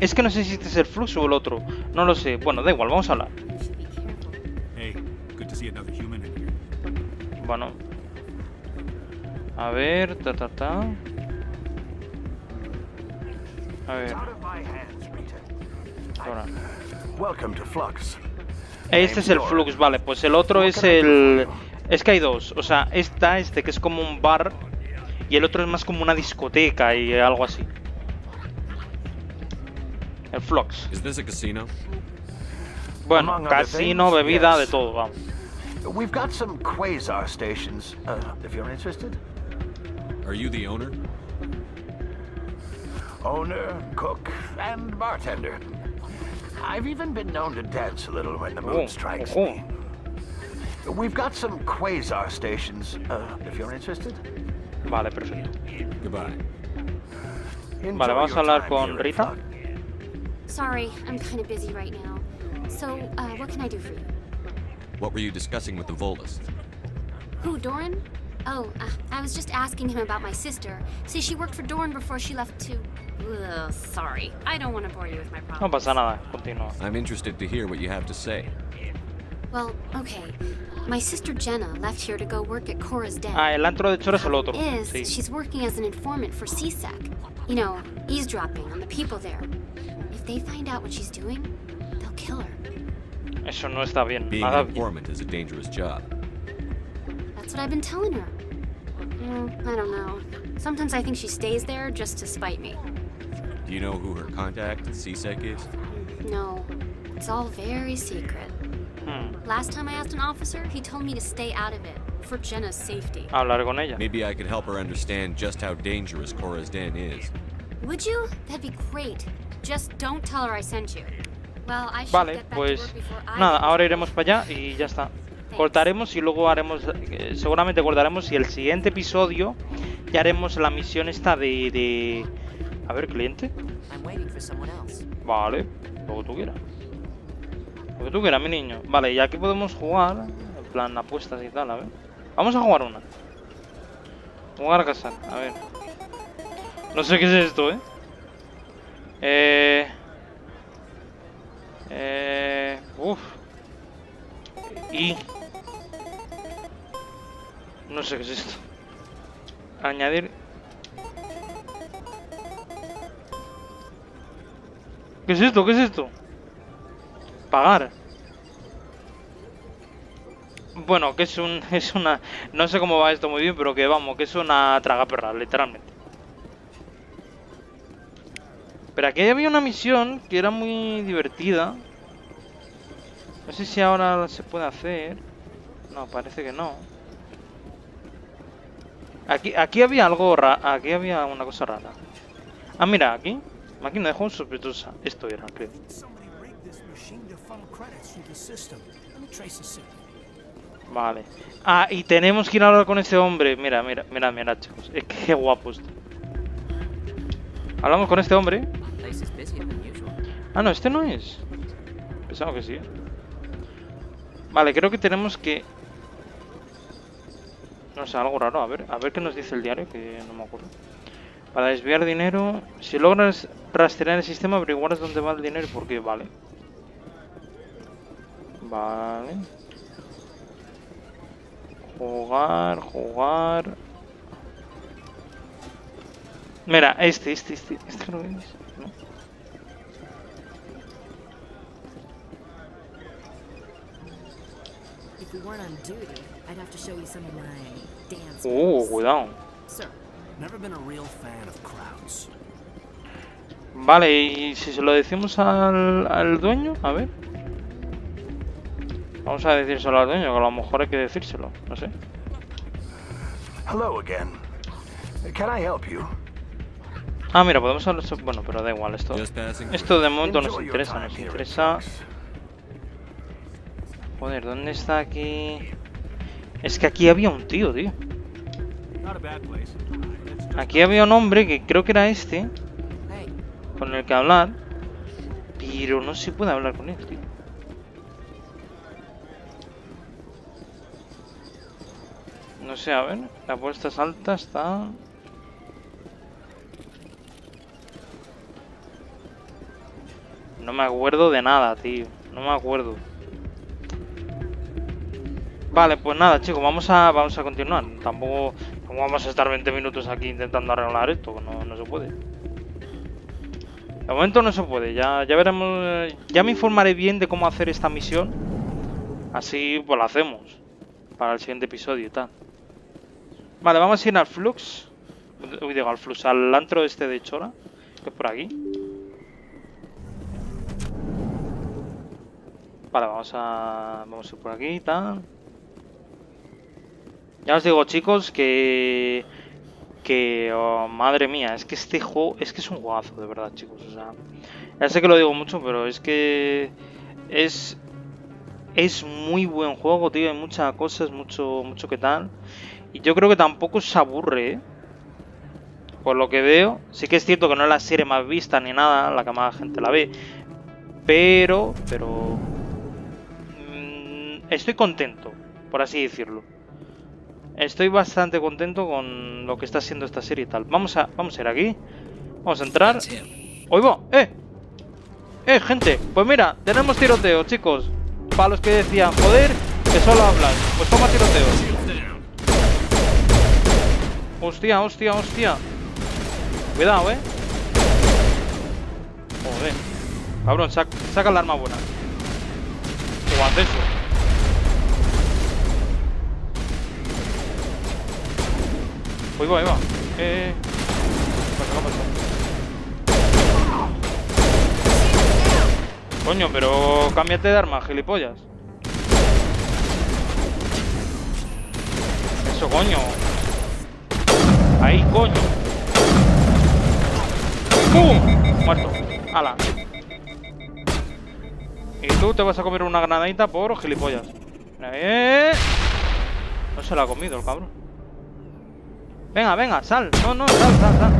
Speaker 1: Es que no sé si este es el Flux o el otro. No lo sé. Bueno, da igual, vamos a hablar. Bueno. A ver, A ver. Ahora. Este es el Flux, vale. Pues el otro es el... Es que hay dos. O sea, está este que es como un bar y el otro es más como una discoteca y algo así. El Flux. Bueno, casino, bebida, de todo, vamos.
Speaker 21: We've got some quasar stations, if you're interested.
Speaker 8: Are you the owner?
Speaker 21: Owner, cook, and bartender. I've even been known to dance a little when the mood strikes me. We've got some quasar stations, if you're interested.
Speaker 1: Vale, perfecto.
Speaker 8: Goodbye.
Speaker 1: Vale, vamos a hablar con Rita.
Speaker 18: Sorry, I'm kind of busy right now. So, what can I do for you?
Speaker 8: What were you discussing with the Volus?
Speaker 18: Who, Doran? Oh, I was just asking him about my sister. See, she worked for Doran before she left to... Ugh, sorry. I don't want to bore you with my problems.
Speaker 1: No pasa nada, continúa.
Speaker 8: I'm interested to hear what you have to say.
Speaker 18: Well, okay. My sister Jenna left here to go work at Cora's Den.
Speaker 1: Ah, el antro de Chora es el otro.
Speaker 18: Sí. She's working as an informant for CSEC. You know, eavesdropping on the people there. If they find out what she's doing, they'll kill her.
Speaker 1: Eso no está bien.
Speaker 8: Being an informant is a dangerous job.
Speaker 18: That's what I've been telling her. I don't know. Sometimes I think she stays there just to spite me.
Speaker 8: Do you know who her contact at CSEC is?
Speaker 18: No. It's all very secret. Last time I asked an officer, he told me to stay out of it, for Jenna's safety.
Speaker 1: Hablar con ella.
Speaker 8: Maybe I could help her understand just how dangerous Cora's Den is.
Speaker 18: Would you? That'd be great. Just don't tell her I sent you. Well, I should
Speaker 1: vale,
Speaker 18: get back
Speaker 1: pues
Speaker 18: to work before
Speaker 1: nada, ahora iremos para allá y ya está. Cortaremos y luego haremos, seguramente cortaremos y el siguiente episodio ya haremos la misión esta de... A ver, cliente. Vale, lo que tú quieras. Lo que tú quieras, mi niño. Vale, y aquí podemos jugar, en plan apuestas y tal, a ver. Vamos a jugar una. Jugar a cazar, a ver. No sé qué es esto, Y... No sé qué es esto. Añadir... ¿Qué es esto? ¿Qué es esto? Pagar. Bueno, que es una... No sé cómo va esto muy bien, pero que vamos, que es una tragaperra, literalmente. Pero aquí había una misión que era muy divertida. No sé si ahora se puede hacer. No, parece que no. Aquí había algo raro. Aquí había una cosa rara. Ah, mira, aquí. Máquina de juego sospechosa. Esto era, creo. Vale. Ah, y tenemos que ir a hablar con este hombre. Mira, chicos. Es que qué guapo esto. Hablamos con este hombre. Ah, no, este no es. Pensaba que sí. Vale, creo que tenemos que... No sé, algo raro. A ver qué nos dice el diario, que no me acuerdo. Para desviar dinero... Si logras rastrear el sistema, averiguarás dónde va el dinero y por qué. Vale. Vale. Jugar. Mira, este creo que es, ¿no? Cuidado. Vale, y si se lo decimos al dueño, a ver. Vamos a decírselo al dueño, que a lo mejor hay que decírselo, no sé.
Speaker 21: Hello again. Can I help you?
Speaker 1: Ah, mira, podemos hablar... Bueno, pero da igual, esto de momento nos interesa, Joder, ¿dónde está aquí? Es que aquí había un tío. Aquí había un hombre que creo que era este, con el que hablar, pero no se puede hablar con él, tío. No sé, a ver, la puesta es alta, está... No me acuerdo de nada, tío. No me acuerdo. Vale, pues nada, chicos, vamos a continuar. Tampoco vamos a estar 20 minutos aquí intentando arreglar esto, que no se puede. De momento no se puede, ya veremos. Ya me informaré bien de cómo hacer esta misión. Así pues la hacemos para el siguiente episodio y tal. Vale, vamos a ir al Flux. Uy, digo al Flux, al antro este de Chora, que es por aquí. Vale, vamos a ir por aquí y tal. Ya os digo, chicos, que oh, madre mía, es que este juego es un juegazo, de verdad, chicos. O sea, ya sé que lo digo mucho, pero es que es muy buen juego, tío. Hay muchas cosas, mucho que tal. Y yo creo que tampoco se aburre, ¿eh? Por lo que veo. Sí que es cierto que no es la serie más vista ni nada, la que más gente la ve. Pero estoy contento, por así decirlo. Estoy bastante contento con lo que está haciendo esta serie y tal. Vamos a ir aquí. Vamos a entrar. ¡Oiga! Gente! Pues mira, tenemos tiroteo, chicos. Para los que decían, joder, que solo hablan. Pues toma tiroteo. Hostia. Cuidado, Joder. Cabrón, saca el arma buena. Aguante eso. Ahí va. Coño, pero cámbiate de arma, gilipollas. Eso, coño. Ahí, coño. ¡Pum! Muerto. ¡Hala! Y tú te vas a comer una granadita por gilipollas. No se la ha comido el cabrón. Venga, sal. No, sal.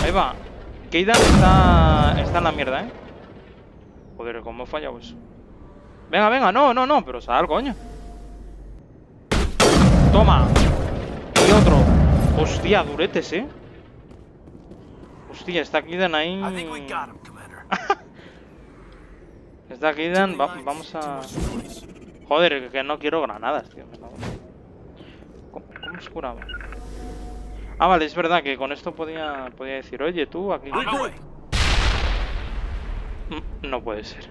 Speaker 1: Ahí va. Keidan está en la mierda, Joder, ¿cómo he fallado eso? Venga, no, pero sal, coño. Toma. Y otro. Hostia, duretes, Hostia, está Keidan ahí. Está Keidan, vamos a... Joder, que no quiero granadas, tío. ¿Cómo se curaba? Ah, vale, es verdad que con esto podía decir, oye, tú, aquí... No puede ser.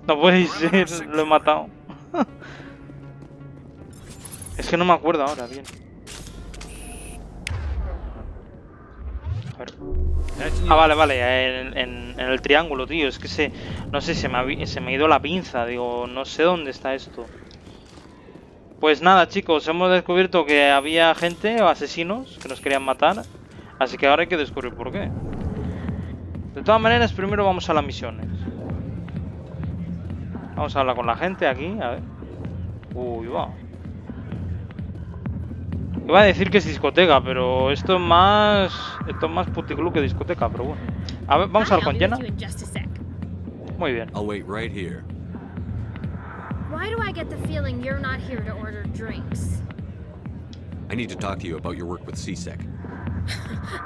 Speaker 1: No puede ser, lo he matado. Es que no me acuerdo ahora, bien. A ver. Ah, vale, en el triángulo, tío. Es que no sé, se me ha ido la pinza. Digo, no sé dónde está esto. Pues nada, chicos, hemos descubierto que había gente o asesinos que nos querían matar. Así que ahora hay que descubrir por qué. De todas maneras, primero vamos a las misiones. Vamos a hablar con la gente aquí, a ver. Uy, va. Iba a decir que es discoteca, pero esto es más puticlub que discoteca, pero bueno. A ver, vamos a hablar con Jenna. Muy bien.
Speaker 8: I'll wait right here.
Speaker 5: Why do I get the feeling you're not here to order drinks?
Speaker 8: I need to talk to you about your work with CSEC.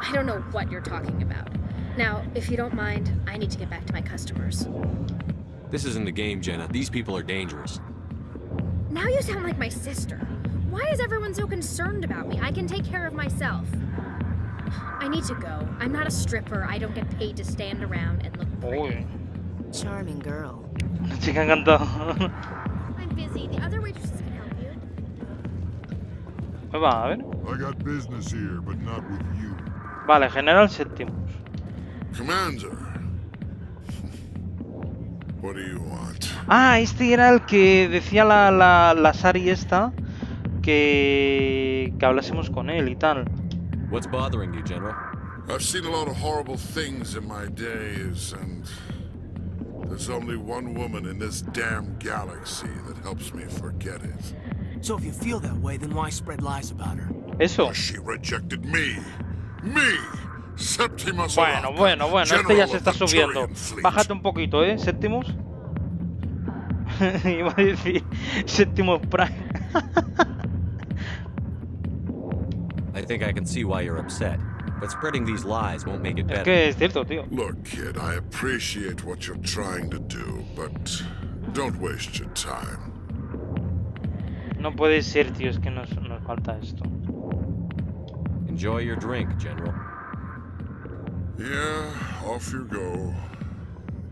Speaker 5: I don't know what you're talking about. Now, if you don't mind, I need to get back to my customers.
Speaker 8: This isn't a game, Jenna. These people are dangerous.
Speaker 5: Now you sound like my sister. Why is everyone so concerned about me? I can take care of myself. I need to go. I'm not a stripper. I don't get paid to stand around and look pretty.
Speaker 10: Charming girl.
Speaker 1: La chica encantó.
Speaker 5: I'm busy. The other waitresses can help you.
Speaker 1: Va, a ver.
Speaker 22: I got business here, but not with you.
Speaker 1: Vale, General Septimus.
Speaker 22: Commander. What do you want?
Speaker 1: Ah, este era el que decía la Sari esta que hablásemos con él y tal.
Speaker 8: What's bothering you, General?
Speaker 22: I've seen a lot of horrible things in my days, and there's only one woman in this damn galaxy that helps me forget it.
Speaker 19: So if you feel that way, then why spread lies about her?
Speaker 1: Eso.
Speaker 22: She rejected me. Me! Septimus Arata,
Speaker 1: Bueno, este ya se está
Speaker 22: General of the
Speaker 1: subiendo.
Speaker 22: Turian Fleet.
Speaker 1: Bájate un poquito, Septimus. Iba a decir Septimus Prime.
Speaker 8: I think I can see why you're upset, but spreading these lies won't make it
Speaker 1: Es
Speaker 8: better.
Speaker 1: que es cierto, tío.
Speaker 22: Look, kid, I appreciate what you're trying to do, but don't waste your time.
Speaker 1: No puede ser, tío, es que nos falta esto.
Speaker 8: Enjoy your drink, General.
Speaker 22: Yeah, off you go.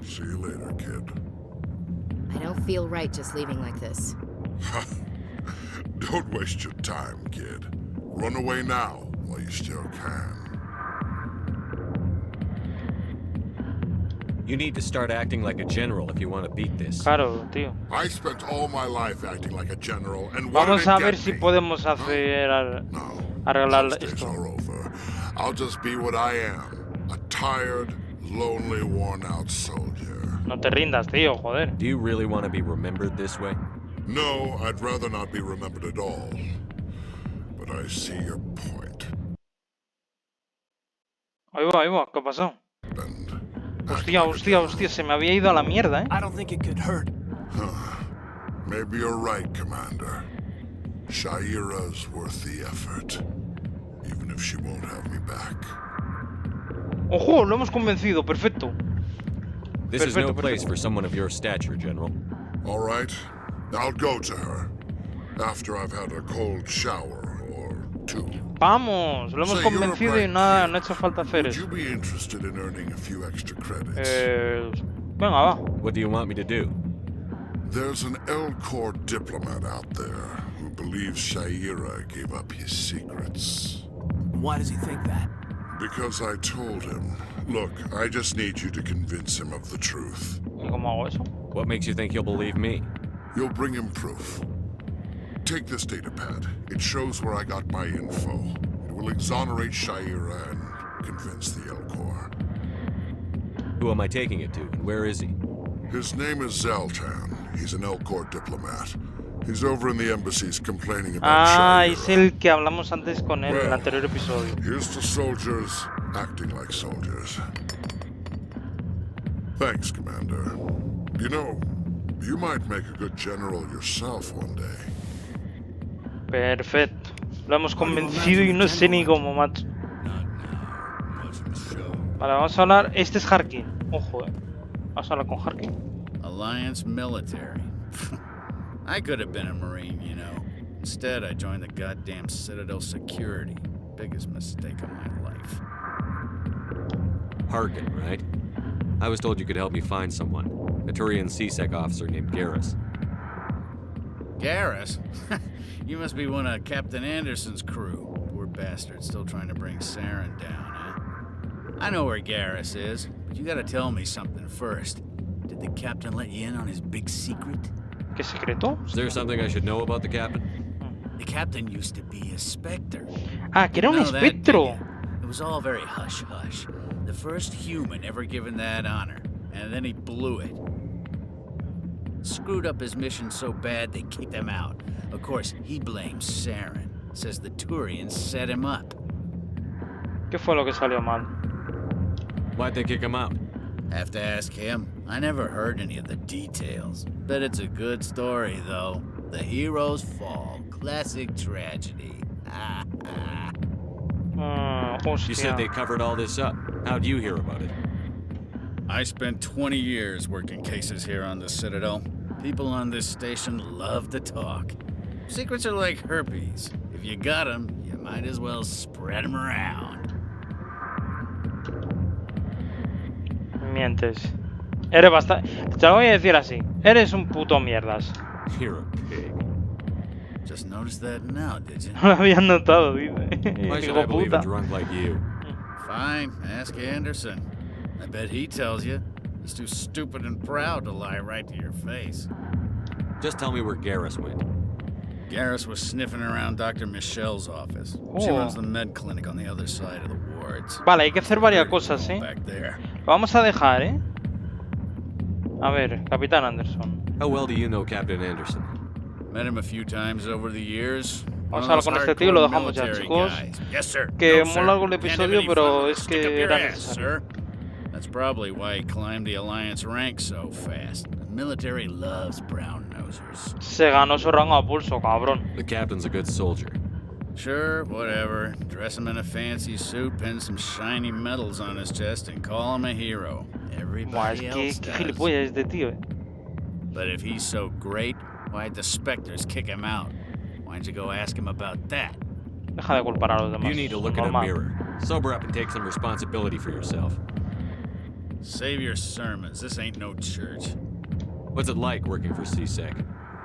Speaker 22: See you later, kid.
Speaker 10: I don't feel right just leaving like this.
Speaker 22: Don't waste your time, kid. Run away now while you still can.
Speaker 8: You need to start acting like a general if you want to beat this.
Speaker 1: Claro, tío.
Speaker 22: I spent all my life acting like a general, and what
Speaker 1: Vamos
Speaker 22: did it
Speaker 1: a ver
Speaker 22: get
Speaker 1: si
Speaker 22: me?
Speaker 1: podemos hacer arreglar
Speaker 22: Those days
Speaker 1: esto.
Speaker 22: are over. I'll just be what I am, a tired, lonely, worn-out soldier.
Speaker 1: No te rindas, tío, joder.
Speaker 8: Do you really want to be remembered this way?
Speaker 22: No, I'd rather not be remembered at all. But I see your point.
Speaker 1: Ahí va, ¿qué pasó? Hostia, se me había ido a la mierda,
Speaker 19: I don't think it could hurt.
Speaker 22: Maybe you're right, Commander. Shaira's worth the effort, even if she won't have me back.
Speaker 1: ¡Ojo! Lo hemos convencido, perfecto.
Speaker 8: This is no place for someone of your stature, General.
Speaker 22: All right, I'll go to her after I've had a cold shower or two.
Speaker 1: Vamos, lo hemos
Speaker 22: Say, you're a
Speaker 1: convencido y
Speaker 22: bright
Speaker 1: nada,
Speaker 22: kid.
Speaker 1: no ha hecho falta hacer
Speaker 22: Would
Speaker 1: eso.
Speaker 22: you be interested in earning a few extra credits?
Speaker 1: Venga, va.
Speaker 8: What do you want me to do?
Speaker 22: There's an L-Corps diplomat out there who believes Shaira gave up his secrets.
Speaker 19: Why does he think that?
Speaker 22: Because I told him. Look, I just need you to convince him of the truth.
Speaker 1: ¿Y cómo hago eso?
Speaker 8: What makes you think he'll believe me?
Speaker 22: You'll bring him proof. Take this datapad. It shows where I got my info. It will exonerate Shaira and convince the L-Corps.
Speaker 8: Who am I taking it to, and where is he?
Speaker 22: His name is Zaltan. He's an L-Corps diplomat. He's over in the embassies complaining about
Speaker 1: Ah,
Speaker 22: Shaira.
Speaker 1: es el que hablamos antes con él en el
Speaker 22: Well,
Speaker 1: anterior episodio.
Speaker 22: Here's to soldiers acting like soldiers. Thanks, Commander. You know, you might make a good general yourself one day.
Speaker 1: Perfecto. Lo hemos convencido y no sé ni cómo, macho. Vale, vamos a hablar. Este es Harkin. Ojo, Vamos a hablar con Harkin.
Speaker 6: Alliance military. I could have been a Marine, you know. Instead, I joined the goddamn Citadel security. Biggest mistake of my life.
Speaker 8: Harkin, right? I was told you could help me find someone. A Turian CSEC officer named Garrus.
Speaker 6: Garrus? You must be one of Captain Anderson's crew. Poor bastard, still trying to bring Saren down, huh? I know where Garrus is, but you gotta tell me something first. Did the captain let you in on his big secret?
Speaker 1: ¿Qué secreto?
Speaker 8: Is there something I should know about the captain?
Speaker 6: The captain used to be a Spectre.
Speaker 1: Ah, que era un
Speaker 6: You know that,
Speaker 1: espectro.
Speaker 6: didn't you? It was all very hush-hush. The first human ever given that honor, and then he blew it. Screwed up his mission so bad they kicked him out. Of course, he blames Saren. Says the Turians set him up.
Speaker 1: ¿Qué fue lo que salió mal?
Speaker 8: Why'd they kick him out?
Speaker 6: Have to ask him. I never heard any of the details. Bet it's a good story, though. The hero's fall. Classic tragedy.
Speaker 8: You said they covered all this up. How'd you hear about it?
Speaker 6: I spent 20 years working cases here on the Citadel. People on this station love to talk. Secrets are like herpes. If you got them, you might as well spread them around.
Speaker 1: Mientes. Eres bastante... Te lo voy a decir así. Eres un puto mierdas.
Speaker 8: You're a pig.
Speaker 6: Just noticed that now, did you?
Speaker 1: No lo habían notado, dice.
Speaker 8: Why should
Speaker 1: Hijo
Speaker 8: I believe
Speaker 1: puta.
Speaker 8: a drunk like you?
Speaker 6: Fine, ask Anderson. I bet he tells you. He's too stupid and proud to lie right to your face.
Speaker 8: Just tell me where Garrus went.
Speaker 6: Garrus was sniffing around Dr. Michelle's office. She runs the med clinic on the other side of the wards.
Speaker 1: Vale, hay que hacer varias cosas, ¿eh? Lo vamos a dejar, ¿eh? A ver, Capitán Anderson.
Speaker 8: How well do you know Captain Anderson?
Speaker 6: Met him a few times over the years.
Speaker 1: Vamos a hablar con este tío y lo dejamos ya, chicos. Que muy largo el episodio, pero es que era necesario.
Speaker 6: That's probably why he climbed the Alliance ranks so fast. The military loves brown nosers.
Speaker 1: Se ganó su rango a pulso, cabrón.
Speaker 8: The captain's a good soldier.
Speaker 6: Sure, whatever. Dress him in a fancy suit, pin some shiny medals on his chest, and call him a hero. Everybody else does.
Speaker 1: Qué gilipollas este tío, eh.
Speaker 6: But if he's so great, why'd the Spectres kick him out? Why don't you go ask him about that?
Speaker 1: Deja de culpar a los demás.
Speaker 8: You need to look in a mirror. Sober up and take some responsibility for yourself.
Speaker 6: Save your sermons. This ain't no church.
Speaker 8: What's it like working for C-Sec?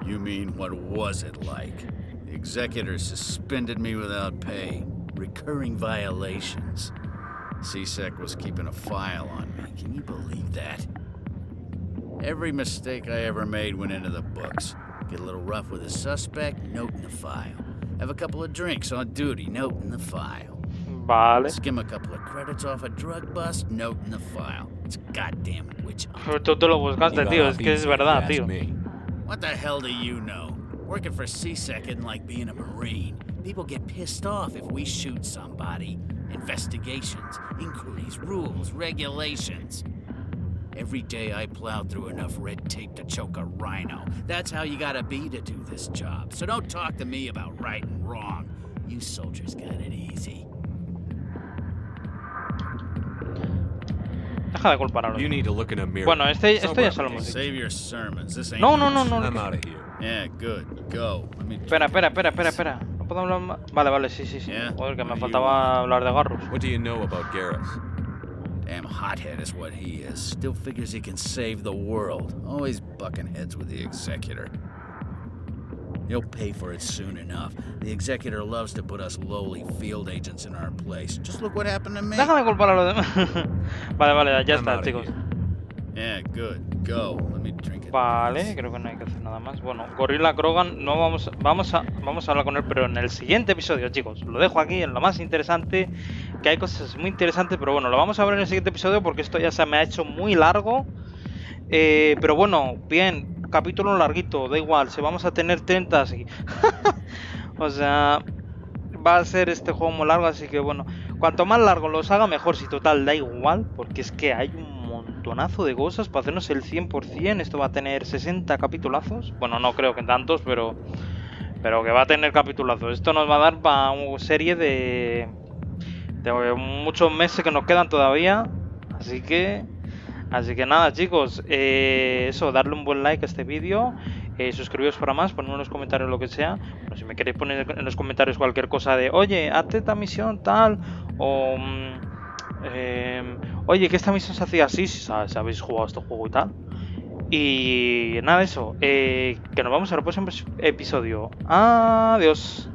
Speaker 6: You mean, what was it like? The executor suspended me without pay. Recurring violations. C-Sec was keeping a file on me. Can you believe that? Every mistake I ever made went into the books. Get a little rough with a suspect, note in the file. Have a couple of drinks on duty, note in the file.
Speaker 1: Vale.
Speaker 6: Skim a couple of credits off a drug bust, note in the file. It's a goddamn witch hunt.
Speaker 1: Tú te lo buscaste, tío. Es que es verdad, tío.
Speaker 6: What the hell do you know? Working for C-Sec isn't like being a Marine. People get pissed off if we shoot somebody. Investigations, inquiries, rules, regulations. Every day I plow through enough red tape to choke a rhino. That's how you gotta be to do this job. So don't talk to me about right and wrong. You soldiers got it easy.
Speaker 1: Deja de culpar a los.
Speaker 8: You need to look in a mirror.
Speaker 1: Bueno, esto ya se lo hemos dicho.
Speaker 6: Save your sermons. This ain't
Speaker 1: No.
Speaker 8: I'm out of here.
Speaker 6: Yeah, good. Go.
Speaker 1: Espera. No puedo hablar más. Vale, sí. Joder, que me faltaba hablar de Garrus.
Speaker 8: What do you know about Garrus?
Speaker 6: Damn hothead is what he is. Still figures he can save the world. Always bucking heads with the executor. He'll pay for it soon enough. The executor loves to put us lowly field agents in our place. Just look what happened to me.
Speaker 1: Déjame culpar a los demás. Vale, ya está, chicos.
Speaker 6: Yeah, good. Go. Let me drink it.
Speaker 1: Vale, creo que no hay que hacer nada más. Bueno, Gorilla Krogan, no vamos a hablar con él, pero en el siguiente episodio, chicos. Lo dejo aquí en lo más interesante, que hay cosas muy interesantes, pero bueno, lo vamos a ver en el siguiente episodio porque esto ya se me ha hecho muy largo. Pero bueno, bien. Capítulo larguito, da igual, si vamos a tener 30 así. O sea, va a ser este juego muy largo, así que bueno, cuanto más largo los haga mejor, si total da igual, porque es que hay un montonazo de cosas para hacernos el 100%, esto va a tener 60 capitulazos, bueno, no creo que tantos, pero que va a tener capitulazos, esto nos va a dar para una serie de muchos meses que nos quedan todavía, así que nada, chicos, eso, darle un buen like a este vídeo, suscribiros para más, ponedme en los comentarios lo que sea. Bueno, si me queréis poner en los comentarios cualquier cosa de, oye, hazte esta misión tal, o oye, que esta misión se hacía así, si habéis jugado este juego y tal. Y nada, eso, que nos vemos en el próximo episodio. Adiós.